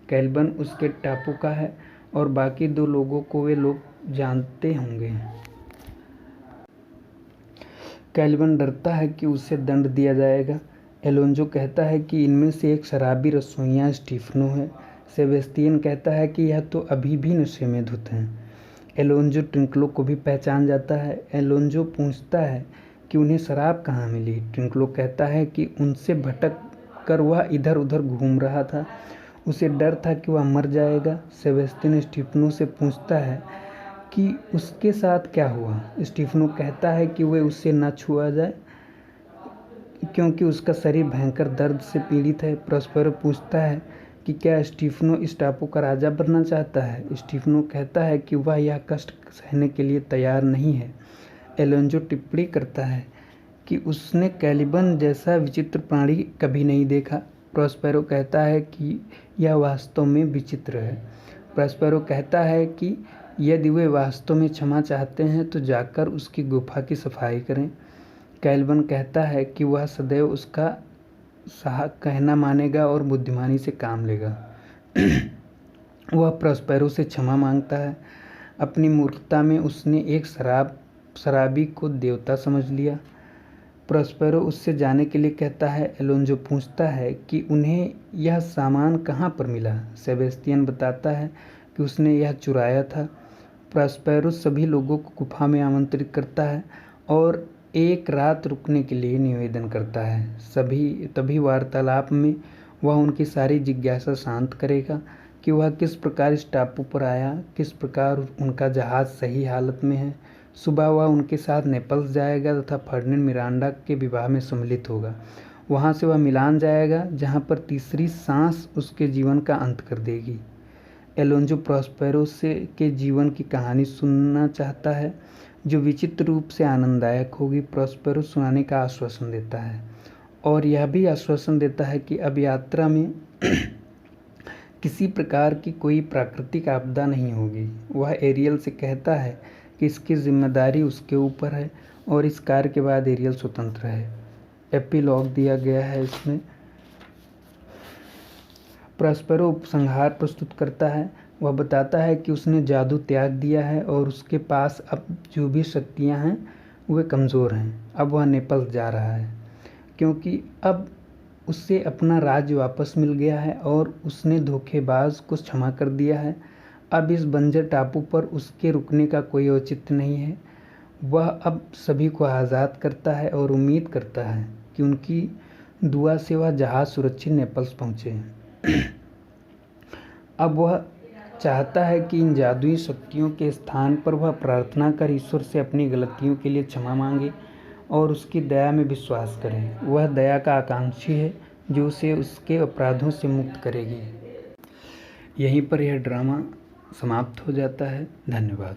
कैलिबन उसके टापू का है और बाकी 2 लोगों को वे लोग जानते होंगे। कैलिबन डरता है कि उसे दंड दिया जाएगा। एलोंजो कहता है कि इनमें से एक शराबी रसोइया स्टीफनो है। सेबेस्टियन कहता है कि यह तो अभी भी नशे में धुत हैं। एलोंजो ट्रिंकलो को भी पहचान जाता है। एलोंजो पूछता है कि उन्हें शराब कहाँ मिली। ट्रिंकलो कहता है कि उनसे भटक कर वह इधर उधर घूम रहा था, उसे डर था कि वह मर जाएगा। सेबेस्टियन स्टीफनो से पूछता है कि उसके साथ क्या हुआ। स्टीफनो कहता है कि वे उससे न छुआ जाए क्योंकि उसका शरीर भयंकर दर्द से पीड़ित है। प्रॉस्पेरो पूछता है कि क्या स्टीफनो इस टापू का राजा बनना चाहता है। स्टीफनो कहता है कि वह यह कष्ट सहने के लिए तैयार नहीं है। एलोंजो टिप्पणी करता है कि उसने कैलिबन जैसा विचित्र प्राणी कभी नहीं देखा। प्रॉस्पेरो कहता है कि यह वास्तव में विचित्र है। प्रॉस्पेरो कहता है कि यदि वे वास्तव में क्षमा चाहते हैं तो जाकर उसकी गुफा की सफाई करें। कैलिबन कहता है कि वह सदैव उसका कहना मानेगा और बुद्धिमानी से काम लेगा। वह प्रॉस्पेरो से क्षमा मांगता है। अपनी मूर्खता में उसने एक शराबी को देवता समझ लिया। प्रॉस्पेरो उससे जाने के लिए कहता है। एलोंजो पूछता है कि उन्हें यह सामान कहाँ पर मिला। सेबेस्टियन बताता है कि उसने यह चुराया था। प्रॉस्पेरो सभी लोगों को गुफा में आमंत्रित करता है और एक रात रुकने के लिए निवेदन करता है। तभी वार्तालाप में वह उनकी सारी जिज्ञासा शांत करेगा कि वह किस प्रकार इस टापू पर आया, किस प्रकार उनका जहाज़ सही हालत में है। सुबह वह उनके साथ नेपल्स जाएगा तथा फर्डिनेंड मिरांडा के विवाह में सम्मिलित होगा। वहाँ से वह मिलान जाएगा जहाँ पर तीसरी सांस उसके जीवन का अंत कर देगी। एलोंजो प्रॉस्पेरो के जीवन की कहानी सुनना चाहता है जो विचित्र रूप से आनंददायक होगी। प्रॉस्पेरो सुनाने का आश्वासन देता है और यह भी आश्वासन देता है कि अब यात्रा में किसी प्रकार की कोई प्राकृतिक आपदा नहीं होगी। वह एरियल से कहता है कि इसकी जिम्मेदारी उसके ऊपर है और इस कार्य के बाद एरियल स्वतंत्र है। एपिलॉग दिया गया है इसमें। प्रॉस्पेरो उपसंहार प्रस्तुत करता है। वह बताता है कि उसने जादू त्याग दिया है और उसके पास अब जो भी शक्तियाँ हैं वे कमज़ोर हैं। अब वह नेपल्स जा रहा है क्योंकि अब उससे अपना राज्य वापस मिल गया है और उसने धोखेबाज को क्षमा कर दिया है। अब इस बंजर टापू पर उसके रुकने का कोई औचित्य नहीं है। वह अब सभी को आज़ाद करता है और उम्मीद करता है कि उनकी दुआ से वह जहाज़ सुरक्षित नेपल्स पहुँचे। अब वह चाहता है कि इन जादुई शक्तियों के स्थान पर वह प्रार्थना कर ईश्वर से अपनी गलतियों के लिए क्षमा मांगे और उसकी दया में विश्वास करे। वह दया का आकांक्षी है जो उसे उसके अपराधों से मुक्त करेगी। यहीं पर यह ड्रामा समाप्त हो जाता है। धन्यवाद।